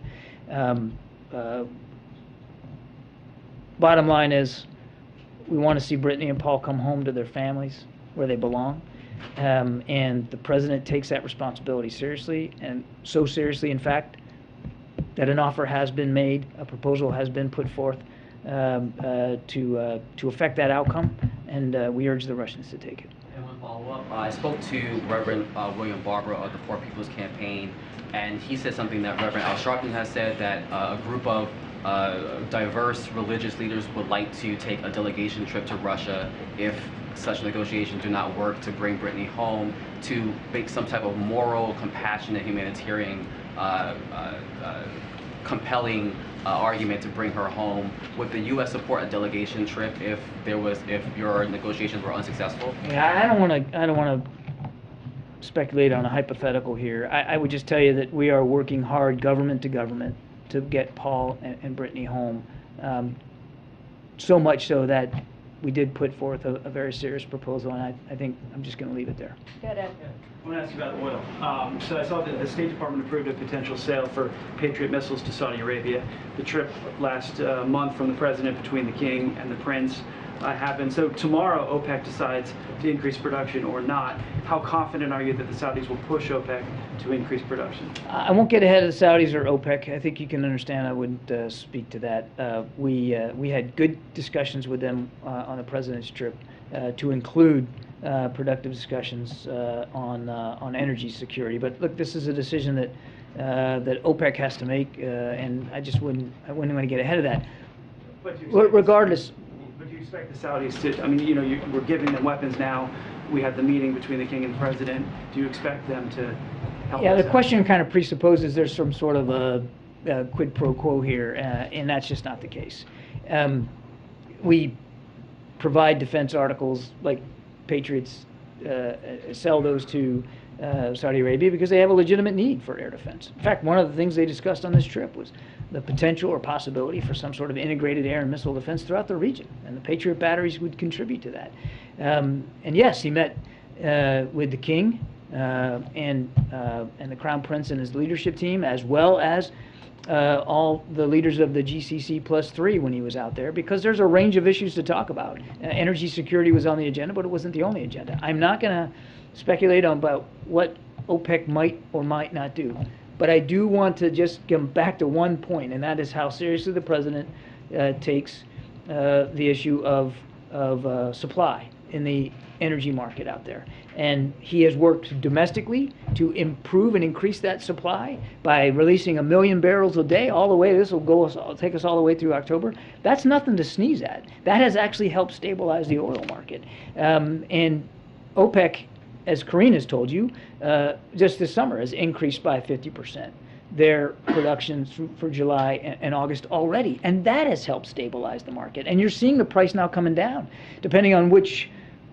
Bottom line is, we want to see Brittany and Paul come home to their families where they belong, and the president takes that responsibility seriously, and so seriously, in fact, that an offer has been made, a proposal has been put forth to affect that outcome, and we urge the Russians to take it. And one follow-up, I spoke to Reverend William Barber of the Poor People's Campaign, and he said something that Reverend Al Sharpton has said, that a group of diverse religious leaders would like to take a delegation trip to Russia if such negotiations do not work, to bring Brittany home, to make some type of moral, compassionate, humanitarian, compelling argument to bring her home. Would the U.S. support a delegation trip if your negotiations were unsuccessful? Yeah, I don't want to speculate on a hypothetical here. I would just tell you that we are working hard, government to government, to get Paul and Brittany home. So much so that we did put forth a very serious proposal, and I think I'm just going to leave it there. Good, Ed. I want to ask you about oil. So I saw that the State Department approved a potential sale for Patriot missiles to Saudi Arabia. The trip last month from the president between the king and the prince happened. So tomorrow OPEC decides to increase production or not. How confident are you that the Saudis will push OPEC to increase production? I won't get ahead of the Saudis or OPEC. I think you can understand I wouldn't speak to that. We had good discussions with them on the president's trip to include productive discussions on energy security. But look, this is a decision that that OPEC has to make, and I wouldn't want to get ahead of that. Regardless. But do you expect the Saudis to, I mean, you know, we're giving them weapons now. We have the meeting between the king and the president. Do you expect them to help Yeah, us the out? question kind of presupposes there's some sort of a quid pro quo here, and that's just not the case. We provide defense articles like Patriots, sell those to Saudi Arabia because they have a legitimate need for air defense. In fact, one of the things they discussed on this trip was the potential or possibility for some sort of integrated air and missile defense throughout the region, and the Patriot batteries would contribute to that. And yes, he met with the king and the Crown Prince and his leadership team, as well as all the leaders of the GCC +3 when he was out there, because there's a range of issues to talk about. Energy security was on the agenda, but it wasn't the only agenda. I'm not going to speculate on about what OPEC might or might not do, but I do want to just come back to one point, and that is how seriously the president takes the issue of supply in the energy market out there. And he has worked domestically to improve and increase that supply by releasing 1 million barrels a day all the way. This will take us all the way through October. That's nothing to sneeze at. That has actually helped stabilize the oil market. And OPEC, as Karine has told you, just this summer has increased by 50% their production for July and August already. And that has helped stabilize the market. And you're seeing the price now coming down, depending on which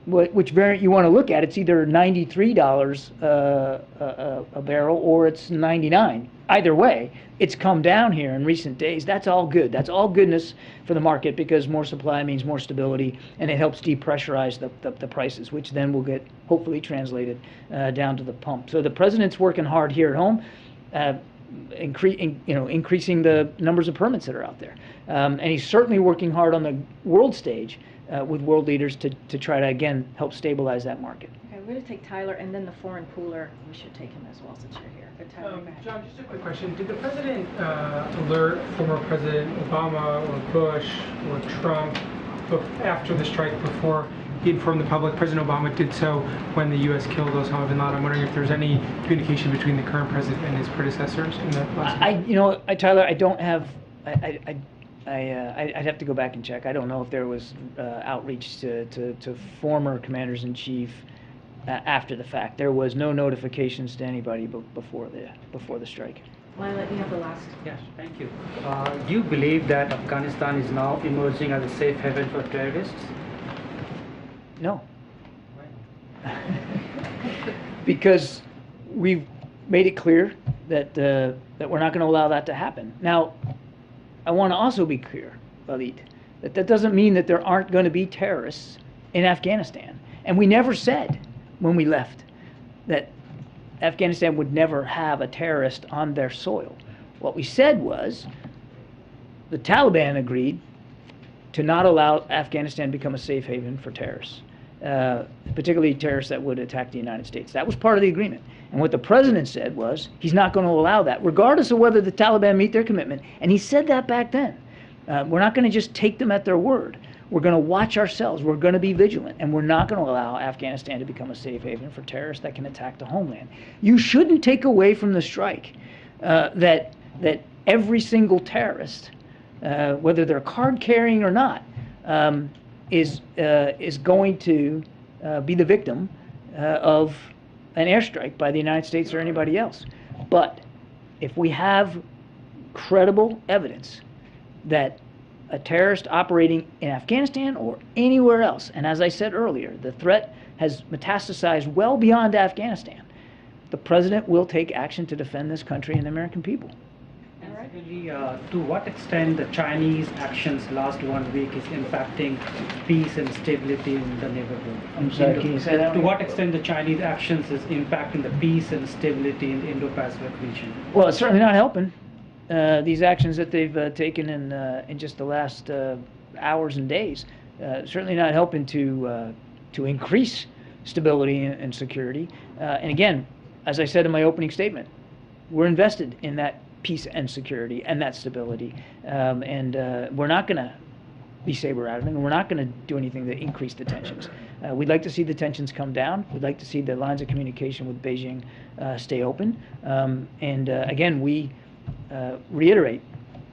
variant you want to look at. It's either $93 a barrel or it's $99. Either way, it's come down here in recent days. That's all good. That's all goodness for the market, because more supply means more stability, and it helps depressurize the prices, which then will get hopefully translated down to the pump. So the president's working hard here at home, increasing the numbers of permits that are out there, and he's certainly working hard on the world stage with world leaders to try to, again, help stabilize that market. Okay, we're going to take Tyler, and then the foreign pooler, we should take him as well since you're here. But Tyler, go ahead. John, just a quick question. Did the president alert former President Obama or Bush or Trump after the strike before he informed the public? President Obama did so when the U.S. killed Osama bin Laden. I'm wondering if there's any communication between the current president and his predecessors in the last Tyler, I don't have, I'd have to go back and check. I don't know if there was outreach to former commanders-in-chief after the fact. There was no notifications to anybody before the strike. Lila, you have the last. Yes, thank you. Do you believe that Afghanistan is now emerging as a safe haven for terrorists? No. Because we've made it clear that we're not going to allow that to happen. Now, I want to also be clear, Khalid, that doesn't mean that there aren't going to be terrorists in Afghanistan. And we never said when we left that Afghanistan would never have a terrorist on their soil. What we said was the Taliban agreed to not allow Afghanistan to become a safe haven for terrorists, particularly terrorists that would attack the United States. That was part of the agreement. And what the president said was he's not going to allow that, regardless of whether the Taliban meet their commitment. And he said that back then. We're not going to just take them at their word. We're going to watch ourselves. We're going to be vigilant. And we're not going to allow Afghanistan to become a safe haven for terrorists that can attack the homeland. You shouldn't take away from the strike that every single terrorist, whether they're card carrying or not, is going to be the victim of an airstrike by the United States or anybody else. But if we have credible evidence that a terrorist operating in Afghanistan or anywhere else, and as I said earlier, the threat has metastasized well beyond Afghanistan, the president will take action to defend this country and the American people. Secondly, to what extent the Chinese actions last 1 week is impacting peace and stability in the neighborhood? I'm sorry, can you say that? To what extent the Chinese actions is impacting the peace and stability in the Indo-Pacific region? Well, it's certainly not helping. These actions that they've taken in just the last hours and days, certainly not helping to increase stability and security. And again, as I said in my opening statement, we're invested in that peace and security and that stability. And we're not going to be saber-rattling. We're not going to do anything to increase the tensions. We'd like to see the tensions come down. We'd like to see the lines of communication with Beijing stay open. And again, we reiterate,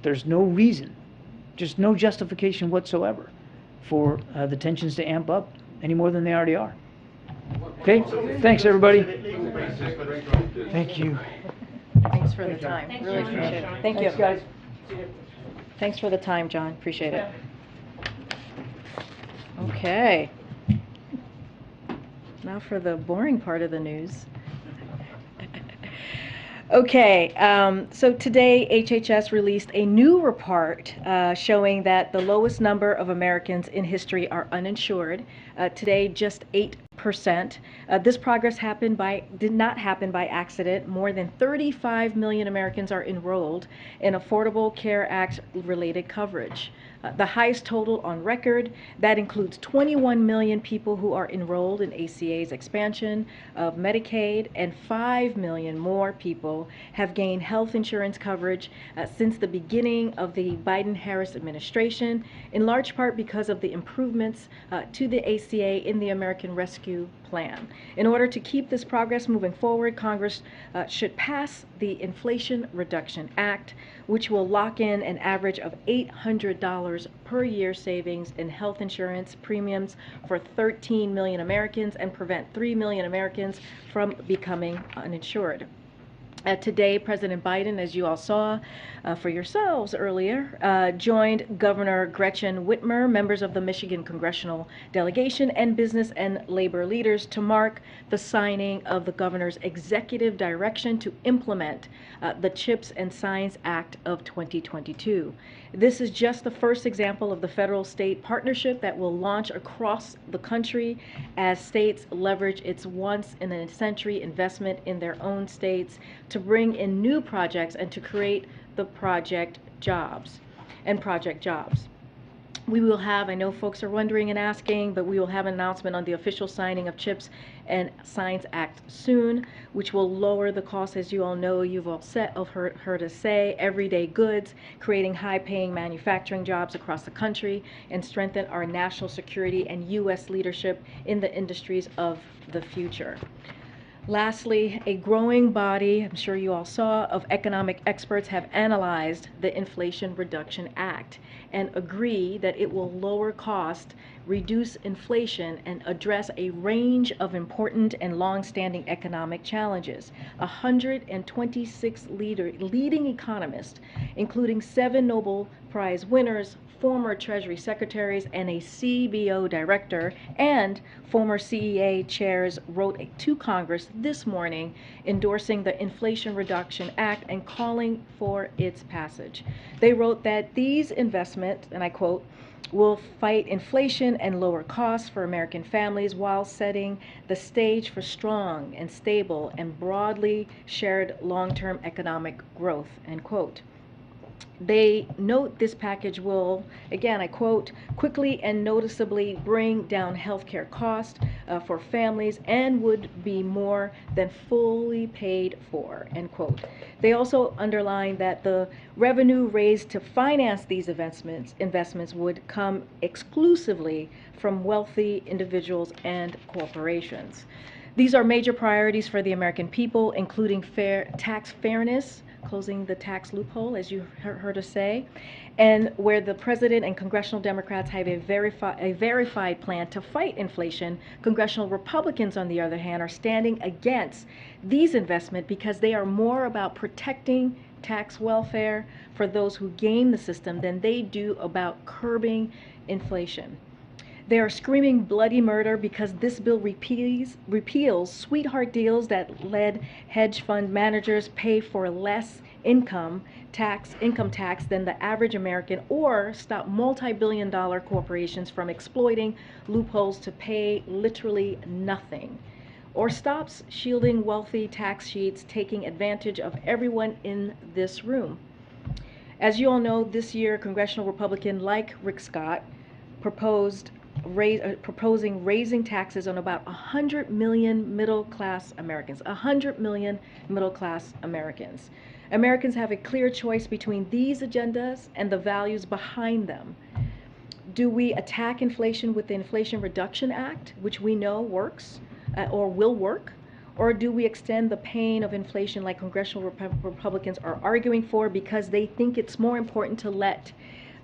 there's no reason, just no justification whatsoever for the tensions to amp up any more than they already are. Okay? Thanks, everybody. Thank you. Thanks for the time. Really appreciate it. Thank you. Thanks, guys. Thanks for the time, John. Appreciate it. Okay. Now for the boring part of the news. Okay, so today HHS released a new report showing that the lowest number of Americans in history are uninsured. Today, just 8%. This progress did not happen by accident. More than 35 million Americans are enrolled in Affordable Care Act related coverage. The highest total on record. That includes 21 million people who are enrolled in ACA's expansion of Medicaid, and 5 million more people have gained health insurance coverage since the beginning of the Biden-Harris administration, in large part because of the improvements to the ACA in the American Rescue Plan. In order to keep this progress moving forward, Congress should pass the Inflation Reduction Act, which will lock in an average of $800 per year savings in health insurance premiums for 13 million Americans and prevent 3 million Americans from becoming uninsured. Today, President Biden, as you all saw for yourselves earlier, joined Governor Gretchen Whitmer, members of the Michigan congressional delegation, and business and labor leaders to mark the signing of the governor's executive direction to implement the CHIPS and Science Act of 2022. This is just the first example of the federal-state partnership that will launch across the country as states leverage its once-in-a-century investment in their own states to bring in new projects and to create the project jobs. We will have, I know folks are wondering and asking, but we will have an announcement on the official signing of CHIPS and Science Act soon, which will lower the cost, as you all know, you've all heard us say, everyday goods, creating high-paying manufacturing jobs across the country, and strengthen our national security and U.S. leadership in the industries of the future. Lastly, a growing body, I'm sure you all saw, of economic experts have analyzed the Inflation Reduction Act and agree that it will lower cost, reduce inflation, and address a range of important and long-standing economic challenges. 126 leading economists, including 7 Nobel Prize winners, former Treasury secretaries, and a CBO director, and former CEA chairs wrote to Congress this morning endorsing the Inflation Reduction Act and calling for its passage. They wrote that these investments, and I quote, will fight inflation and lower costs for American families while setting the stage for strong and stable and broadly shared long-term economic growth, end quote. They note this package will, again, I quote, quickly and noticeably bring down healthcare costs for families and would be more than fully paid for, end quote. They also underline that the revenue raised to finance these investments would come exclusively from wealthy individuals and corporations. These are major priorities for the American people, including tax fairness, closing the tax loophole, as you heard us say, and where the president and congressional Democrats have a verified plan to fight inflation, congressional Republicans, on the other hand, are standing against these investments because they are more about protecting tax welfare for those who game the system than they do about curbing inflation. They are screaming bloody murder because this bill repeals sweetheart deals that let hedge fund managers pay for less income tax than the average American, or stop multi-billion-dollar corporations from exploiting loopholes to pay literally nothing, or stops shielding wealthy tax cheats taking advantage of everyone in this room. As you all know, this year, congressional Republican like Rick Scott proposing raising taxes on about 100 million middle-class Americans. 100 million middle-class Americans. Americans have a clear choice between these agendas and the values behind them. Do we attack inflation with the Inflation Reduction Act, which we know works or will work? Or do we extend the pain of inflation like congressional Republicans are arguing for because they think it's more important to let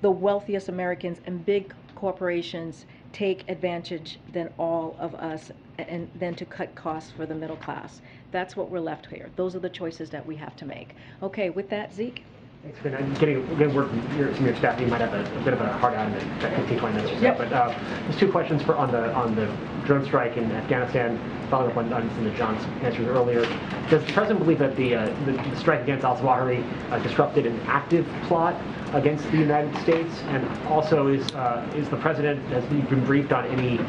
the wealthiest Americans and big corporations take advantage than all of us, and then to cut costs for the middle class? That's what we're left here. Those are the choices that we have to make. Okay, with that, Zeke? Thanks, Vin. I'm getting word from your staff. You might have a bit of a hard out in that 15, 20 minutes or so. Yep. But there's 2 questions on the drone strike in Afghanistan, following up on some of John's answers earlier. Does the president believe that the strike against al-Zawahiri disrupted an active plot against the United States? And also, is the president, has he been briefed on any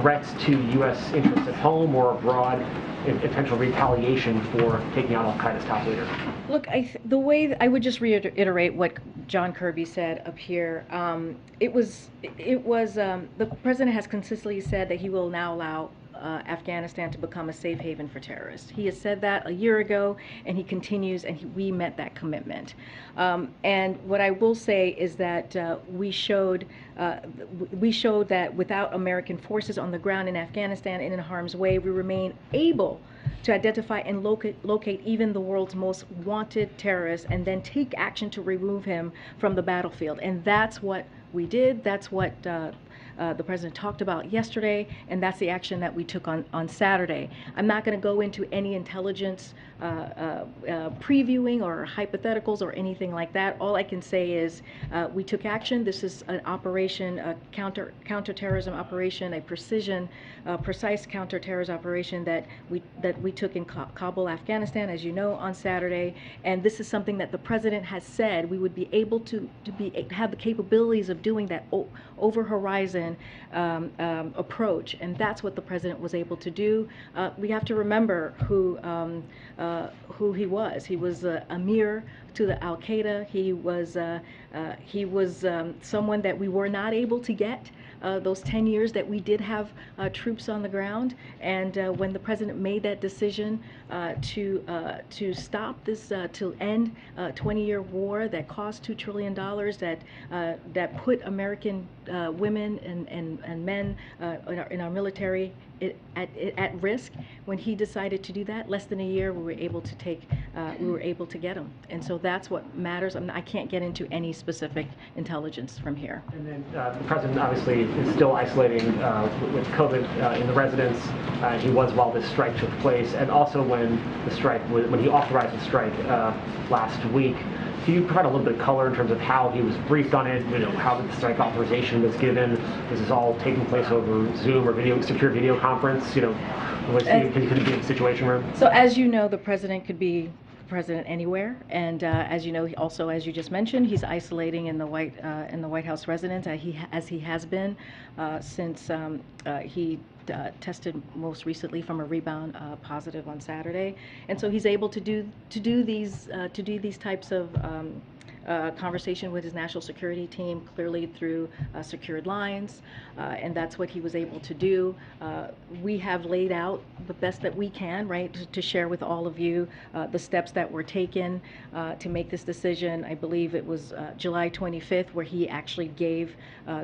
threats to U.S. interests at home or abroad, in potential retaliation for taking out al-Qaeda's top leader? Look, the way I would just reiterate what John Kirby said up here. The president has consistently said that he will now allow Afghanistan to become a safe haven for terrorists. He has said that a year ago, and he continues, and we met that commitment. And what I will say is that we showed that without American forces on the ground in Afghanistan and in harm's way, we remain able to identify and locate even the world's most wanted terrorist and then take action to remove him from the battlefield. And that's what we did. That's what the president talked about yesterday, and that's the action that we took on Saturday. I'm not going to go into any intelligence previewing or hypotheticals or anything like that. All I can say is we took action. This is an operation, a counter-terrorism operation, a precise counter-terrorism operation that we took in Kabul, Afghanistan, as you know, on Saturday. And this is something that the president has said we would be able to have the capabilities of doing that over horizon approach, and that's what the president was able to do. We have to remember who he was. He was Amir to the al-Qaeda. He was someone that we were not able to get those 10 years that we did have troops on the ground. And when the president made that decision to stop this, to end a 20-year war that cost $2 trillion, that put American women and men in our military at risk. When he decided to do that, less than a year, we were able to get him. And so that's what matters. I can't get into any specific intelligence from here. And then the president obviously is still isolating with COVID in the residence. He was while this strike took place, and also when he authorized the strike last week. Can you provide a little bit of color in terms of how he was briefed on it? How the strike authorization was given? This is all taking place over Zoom or secure video conference. Could it be a situation where? So as you know, the president could be president anywhere, and as you know, also as you just mentioned, he's isolating in the White House residence, as he has been since he tested most recently from a rebound positive on Saturday, and so he's able to do these types of conversation with his national security team, clearly through secured lines, and that's what he was able to do. We have laid out the best that we can, right, to share with all of you the steps that were taken to make this decision. I believe it was July 25th where he actually gave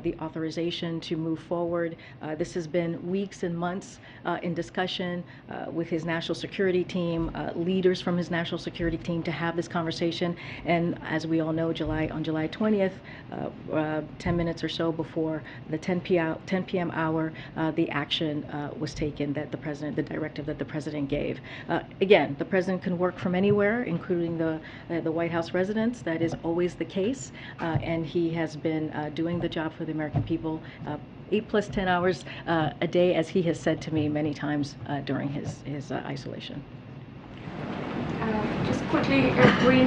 the authorization to move forward. This has been weeks and months in discussion with his national security team, leaders from his national security team, to have this conversation. And as we all know, on July 20th, 10 minutes or so before the 10 p.m. hour, the action was taken that the directive that the president gave. Again, the president can work from anywhere, including the White House residence. That is always the case, and he has been doing the job for the American people 8 plus 10 hours a day, as he has said to me many times during his isolation. Just quickly, Green,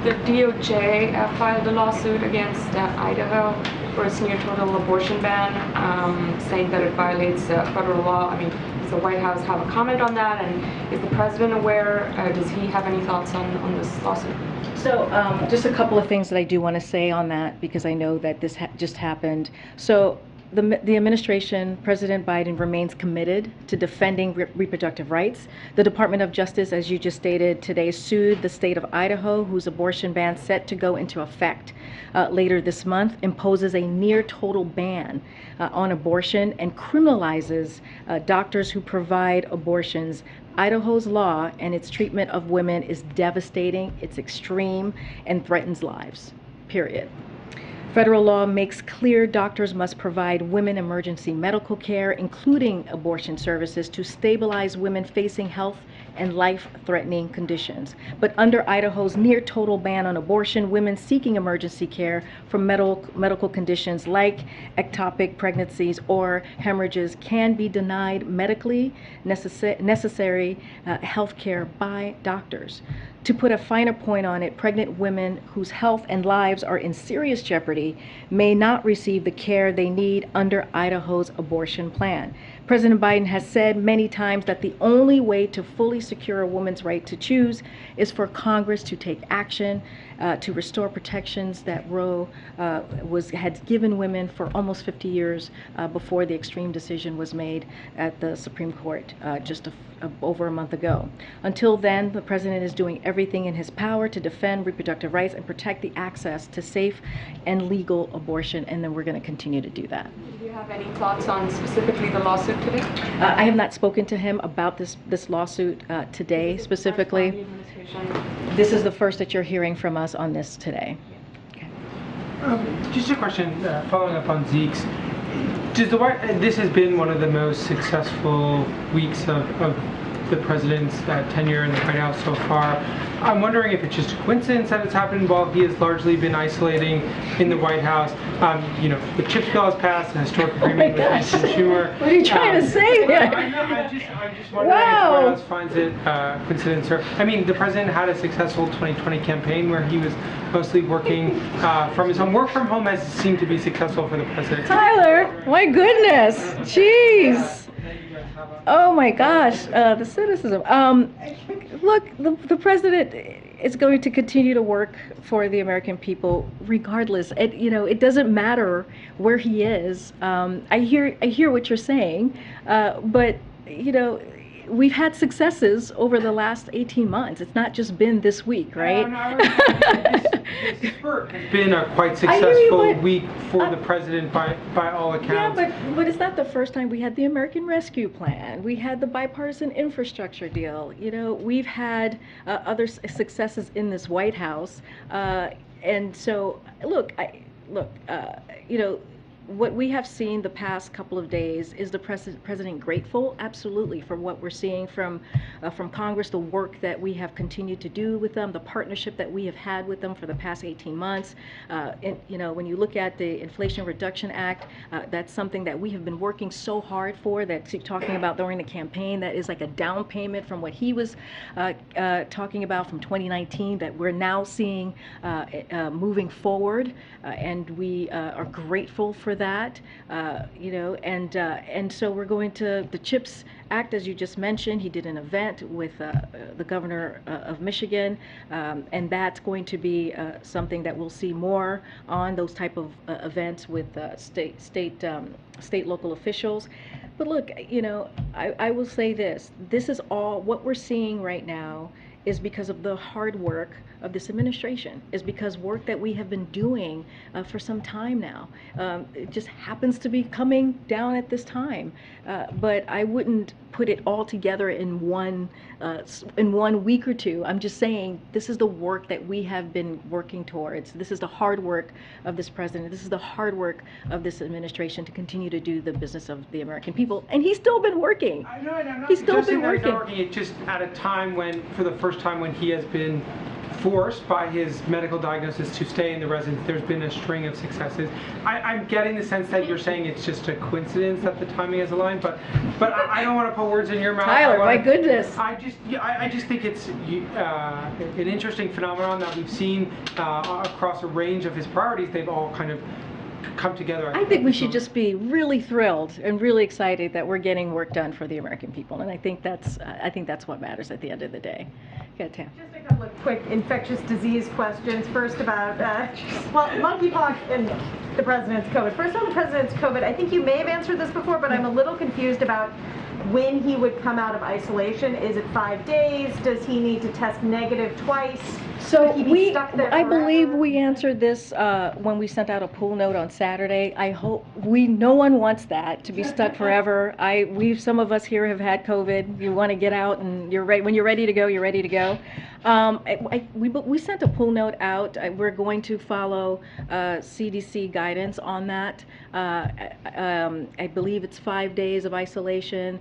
the DOJ filed a lawsuit against Idaho for its near total abortion ban, saying that it violates federal law. I mean, does the White House have a comment on that? And is the president aware? Does he have any thoughts on this lawsuit? So just a couple of things that I do want to say on that, because I know that this just happened. So the administration, President Biden, remains committed to defending reproductive rights. The Department of Justice, as you just stated today, sued the state of Idaho, whose abortion ban, set to go into effect later this month, imposes a near total ban on abortion and criminalizes doctors who provide abortions. Idaho's law and its treatment of women is devastating, it's extreme, and threatens lives, period. Federal law makes clear doctors must provide women emergency medical care, including abortion services, to stabilize women facing health and life-threatening conditions. But under Idaho's near total ban on abortion, women seeking emergency care for medical conditions like ectopic pregnancies or hemorrhages can be denied medically necessary health care by doctors. To put a finer point on it, pregnant women whose health and lives are in serious jeopardy may not receive the care they need under Idaho's abortion plan. President Biden has said many times that the only way to fully secure a woman's right to choose is for Congress to take action to restore protections that Roe had given women for almost 50 years before the extreme decision was made at the Supreme Court just over a month ago. Until then, the president is doing everything in his power to defend reproductive rights and protect the access to safe and legal abortion, and then we're going to continue to do that. Do you have any thoughts on specifically the lawsuit today? I have not spoken to him about this lawsuit today specifically. This is the first that you're hearing from us on this today. Just a question, following up on Zeke's. This has been one of the most successful weeks of the president's tenure in the White House so far. I'm wondering if it's just a coincidence that it's happened while he has largely been isolating in the White House. The CHIPS bill has passed, an historic agreement with Mr. Schumer. What are you trying to say here? I'm just wondering if the White House finds it coincidence. I mean, the president had a successful 2020 campaign where he was mostly working from his home. Work from home has seemed to be successful for the president. Tyler, my goodness, jeez. Oh my gosh, the cynicism. Look, the president is going to continue to work for the American people regardless. It doesn't matter where he is. I hear what you're saying, but we've had successes over the last 18 months. It's not just been this week, right? This spurt has been a quite successful week for the president by all accounts. Yeah, but it's not the first time. We had the American Rescue Plan. We had the bipartisan infrastructure deal. You know, we've had other successes in this White House. And so, look, you know, what we have seen the past couple of days is the president grateful, absolutely, for what we're seeing from Congress, the work that we have continued to do with them, the partnership that we have had with them for the past 18 months. And, you know, when you look at the Inflation Reduction Act, that's something that we have been working so hard for, that talking about during the campaign, that is like a down payment from what he was talking about from 2019, that we're now seeing moving forward, and we are grateful for that, you know, and so we're going to the CHIPS Act, as you just mentioned. He did an event with the governor of Michigan, and that's going to be something that we'll see more on, those type of events with state local officials. But look, you know, I will say this is all what we're seeing right now is because of the hard work of this administration, is because work that we have been doing for some time now. It just happens to be coming down at this time. But I wouldn't put it all together in one week or two. I'm just saying this is the work that we have been working towards. This is the hard work of this president. This is the hard work of this administration to continue to do the business of the American people. And he's still been working. I know, and I'm not he's still been working. working. It's just at a time when, for the first time, when he has been forced by his medical diagnosis to stay in the residence. There's been a string of successes. I'm getting the sense that you're saying it's just a coincidence that the timing is aligned, but I don't want to put words in your mouth. Tyler, my goodness. I just think it's an interesting phenomenon that we've seen across a range of his priorities. They've all kind of come together. I think we should just be really thrilled and really excited that we're getting work done for the American people, and I think that's what matters at the end of the day. Go ahead, Tam. Just a couple of quick infectious disease questions. First about, well, monkeypox and the president's COVID. First on the president's COVID, I think you may have answered this before, but I'm a little confused about when he would come out of isolation. Is it 5 days? Does he need to test negative twice? So I believe we answered this when we sent out a pool note on Saturday. I hope no one wants that to be stuck forever. Some of us here have had COVID. You want to get out, and you're ready. When you're ready to go, you're ready to go. We sent a pool note out. We're going to follow CDC guidance on that. I believe it's 5 days of isolation,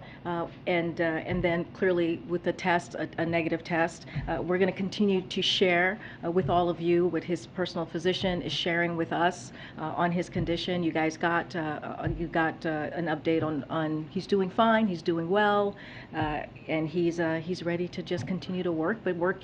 and then clearly with the test, a negative test. We're going to continue to share with all of you what his personal physician is sharing with us on his condition. You guys got an update on he's doing fine, he's doing well, and he's ready to just continue to work, but work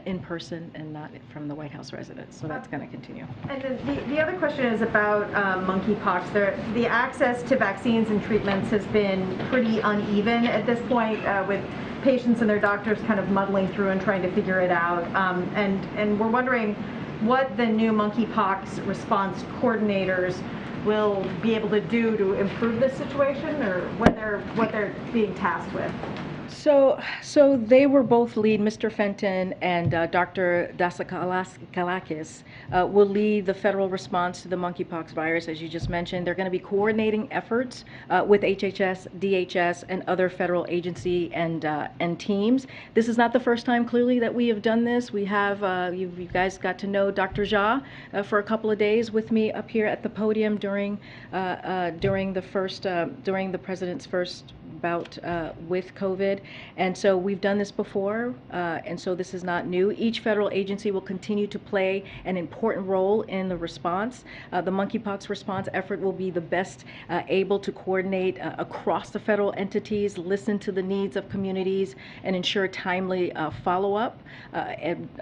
in person and not from the White House residence. So that's going to continue. And then the other question is about monkeypox. The access to vaccines and treatments has been pretty uneven at this point, with patients and their doctors kind of muddling through and trying to figure it out. And we're wondering what the new monkeypox response coordinators will be able to do to improve this situation, or what they're being tasked with. So they were both lead, Mr. Fenton and Dr. Dasakalakis will lead the federal response to the monkeypox virus, as you just mentioned. They're going to be coordinating efforts with HHS, DHS, and other federal agency and teams. This is not the first time, clearly, that we have done this. We have, you guys got to know Dr. Jha for a couple of days with me up here at the podium during the president's first bout with COVID. And so we've done this before, and so this is not new. Each federal agency will continue to play an important role in the response. The monkeypox response effort will be the best able to coordinate across the federal entities, listen to the needs of communities, and ensure timely follow-up.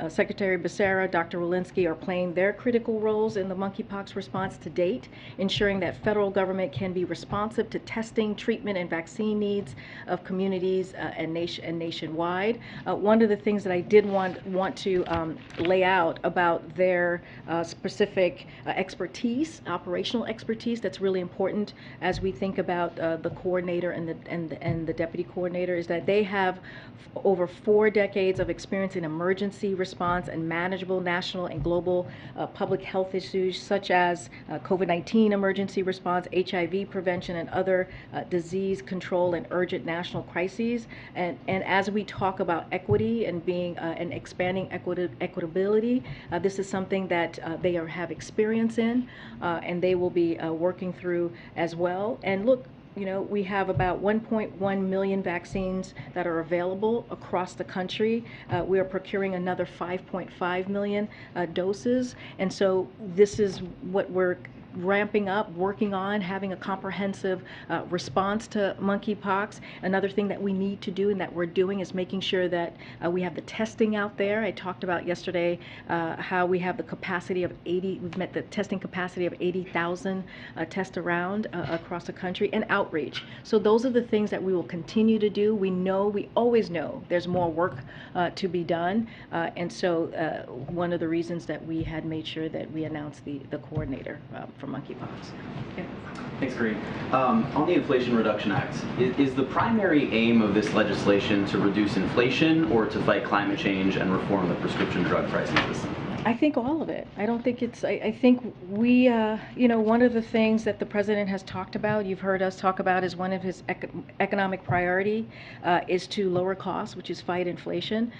Secretary Becerra, Dr. Walensky are playing their critical roles in the monkeypox response to date, ensuring that federal government can be responsive to testing, treatment, and vaccine needs needs of communities and nationwide. One of the things that I did want to lay out about their specific expertise, operational expertise, that's really important as we think about the coordinator and the deputy coordinator, is that they have over 4 decades of experience in emergency response and manageable national and global public health issues such as COVID-19 emergency response, HIV prevention, and other disease control and urgent national crises. And as we talk about equity and being and expanding equitability, this is something that they have experience in, and they will be working through as well. And look, you know, we have about 1.1 million vaccines that are available across the country. We are procuring another 5.5 million doses. And so this is what we're ramping up, working on, having a comprehensive response to monkeypox. Another thing that we need to do and that we're doing is making sure that we have the testing out there. I talked about yesterday how we have the capacity of we've met the testing capacity of 80,000 tests around across the country, and outreach. So those are the things that we will continue to do. We always know there's more work to be done. And so one of the reasons that we had made sure that we announced the coordinator for monkeypox. Okay. Thanks, Green. On the Inflation Reduction Act, is the primary aim of this legislation to reduce inflation or to fight climate change and reform the prescription drug pricing system? I think all of it. I don't think it's, I think we, you know, one of the things that the president has talked about, you've heard us talk about, is one of his economic priority is to lower costs, which is fight inflation.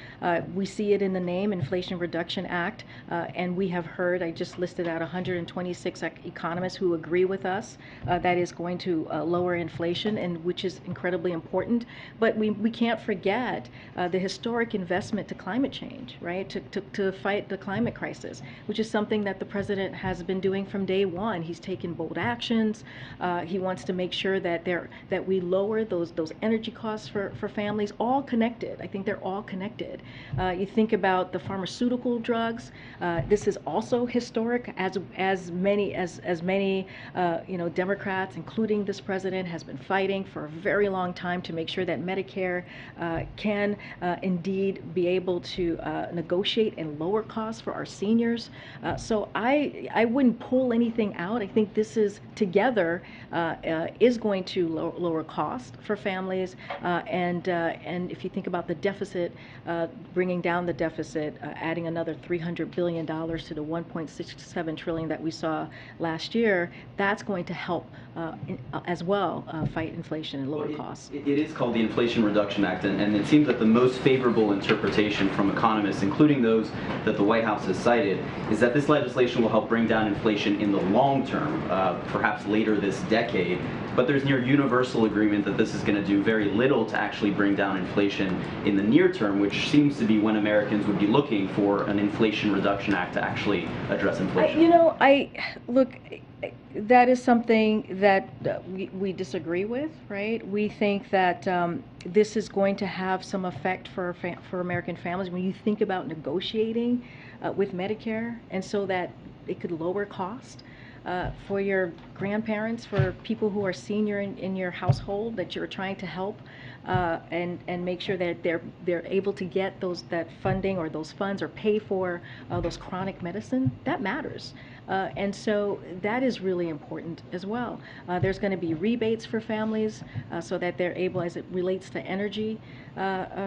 We see it in the name, Inflation Reduction Act, and we have heard, I just listed out 126 economists who agree with us that is going to lower inflation, and which is incredibly important. But we can't forget the historic investment to climate change, right? To fight the climate crisis, which is something that the president has been doing from day one. He's taken bold actions. He wants to make sure that we lower those energy costs for families, all connected. I think they're all connected. You think about the pharmaceutical drugs. This is also historic, as many you know, Democrats, including this president, has been fighting for a very long time to make sure that Medicare can indeed be able to negotiate and lower costs for our seniors. So I wouldn't pull anything out. I think this is together is going to lower cost for families, and if you think about the deficit, bringing down the deficit, adding another $300 billion to the $1.67 trillion that we saw last year, that's going to help as well fight inflation and lower costs. It is called the Inflation Reduction Act, and it seems that the most favorable interpretation from economists, including those that the White House has cited, is that this legislation will help bring down inflation in the long term, perhaps later this decade. But there's near universal agreement that this is going to do very little to actually bring down inflation in the near term, which seems to be when Americans would be looking for an Inflation Reduction Act to actually address inflation. You know, look, that is something that we disagree with, right? We think that this is going to have some effect for American families when you think about negotiating with Medicare, and so that it could lower cost for your grandparents, for people who are senior in your household that you're trying to help, and make sure that they're able to get that funding or those funds or pay for those chronic medicine. That matters. And so that is really important as well. There's going to be rebates for families so that they're able, as it relates to energy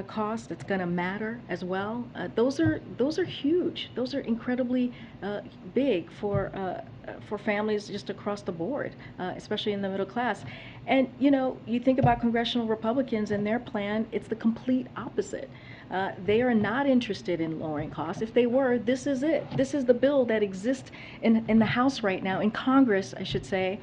costs, that's going to matter as well. Those are huge. Those are incredibly big for families just across the board, especially in the middle class. And you know, you think about congressional Republicans and their plan, it's the complete opposite. They are not interested in lowering costs. If they were, this is it. This is the bill that exists in the House right now, in Congress, I should say,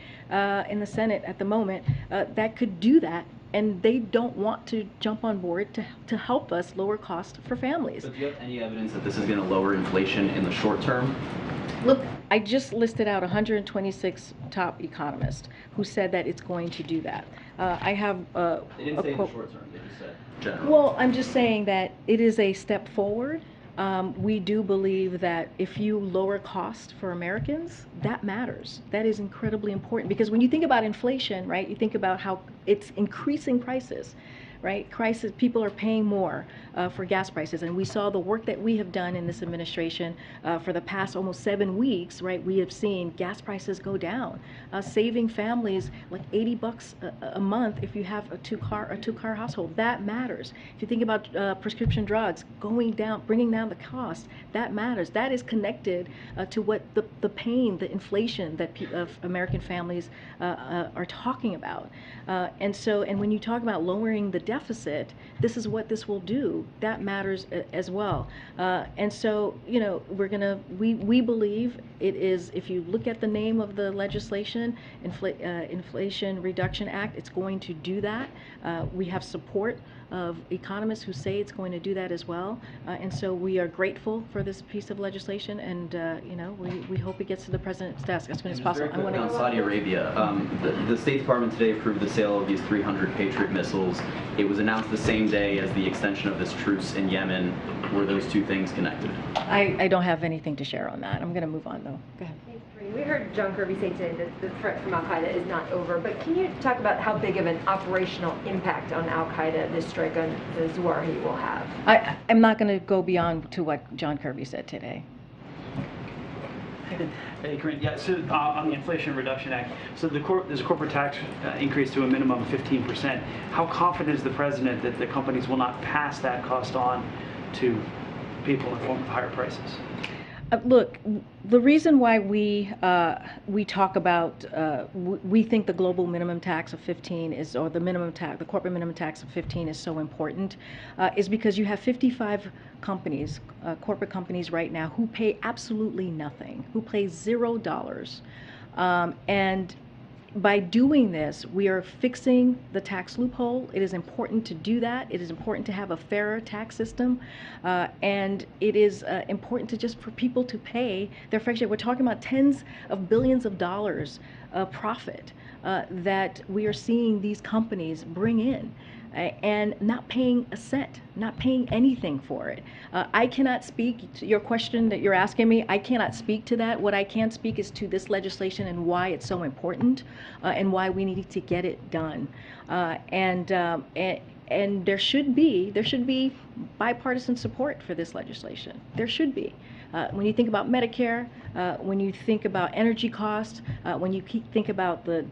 in the Senate at the moment, that could do that. And they don't want to jump on board to help us lower costs for families. But do you have any evidence that this is going to lower inflation in the short term? Look, I just listed out 126 top economists who said that it's going to do that. I have They didn't say in the short term, they just said general. Well, I'm just saying that it is a step forward, We do believe that if you lower cost for Americans, that matters. That is incredibly important because when you think about inflation, right, you think about how it's increasing prices. Right? People are paying more for gas prices, and we saw the work that we have done in this administration for the past almost 7 weeks. Right? We have seen gas prices go down, saving families like $80 a month if you have a two-car household. That matters. If you think about prescription drugs going down, bringing down the cost, that matters. That is connected to what the pain, the inflation that of American families are talking about. And when you talk about lowering the deficit, this is what this will do. That matters as well. And so, you know, we believe it is, if you look at the name of the legislation, Inflation Reduction Act, it's going to do that. We have support of economists who say it's going to do that as well. And so we are grateful for this piece of legislation, and you know, we hope it gets to the president's desk as soon as possible. On Saudi Arabia, the State Department today approved the sale of these 300 Patriot missiles. It was announced the same day as the extension of this truce in Yemen. Were those two things connected? I don't have anything to share on that. I'm going to move on, though. Go ahead. We heard John Kirby say today that the threat from al-Qaeda is not over, but can you talk about how big of an operational impact on al-Qaeda this strike on the Zawahiri will have? I'm not going to go beyond to what John Kirby said today. Hey, Corinne. Yeah, so on the Inflation Reduction Act, so there's a corporate tax increase to a minimum of 15%. How confident is the president that the companies will not pass that cost on to people in the form of higher prices? Look, the reason why we talk about we think the global minimum tax of 15 is, or the minimum tax, the corporate minimum tax of 15 is so important, is because you have 55 companies, corporate companies right now, who pay absolutely nothing, who pay $0, and by doing this, we are fixing the tax loophole. It is important to do that. It is important to have a fairer tax system, and it is important to just for people to pay their fair share. We're talking about tens of billions of dollars of profit that we are seeing these companies bring in, and not paying a cent, not paying anything for it. I cannot speak to your question that you're asking me. I cannot speak to that. What I can speak is to this legislation and why it's so important, and why we need to get it done. And there should be bipartisan support for this legislation. There should be. When you think about Medicare, when you think about energy costs, when you think about the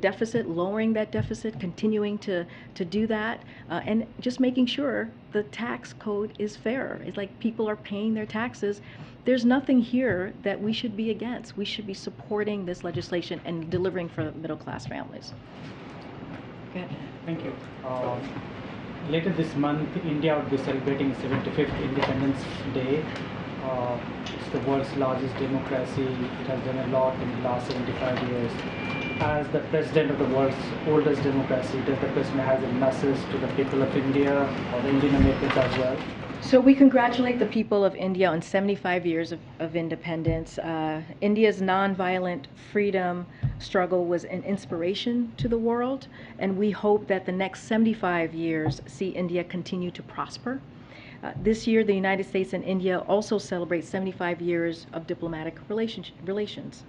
deficit, lowering that deficit, continuing to do that, and just making sure the tax code is fair. It's like people are paying their taxes. There's nothing here that we should be against. We should be supporting this legislation and delivering for middle-class families. Go ahead. Thank you. Later this month, India will be celebrating 75th Independence Day. It's the world's largest democracy. It has done a lot in the last 75 years. As the president of the world's oldest democracy, does the president have a message to the people of India or the Indian Americans as well? So we congratulate the people of India on 75 years of independence. India's nonviolent freedom struggle was an inspiration to the world, and we hope that the next 75 years see India continue to prosper. This year, the United States and India also celebrate 75 years of diplomatic relations.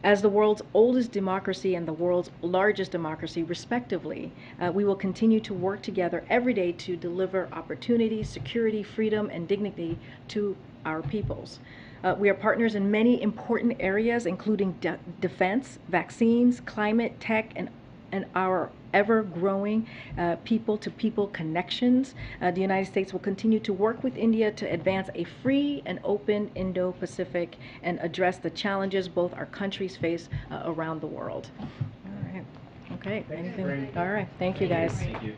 As the world's oldest democracy and the world's largest democracy, respectively, we will continue to work together every day to deliver opportunity, security, freedom, and dignity to our peoples. We are partners in many important areas, including defense, vaccines, climate, tech, and our ever-growing people-to-people connections. The United States will continue to work with India to advance a free and open Indo-Pacific and address the challenges both our countries face around the world. All right. Okay. Anything? All right. Thank you, guys. Thank you.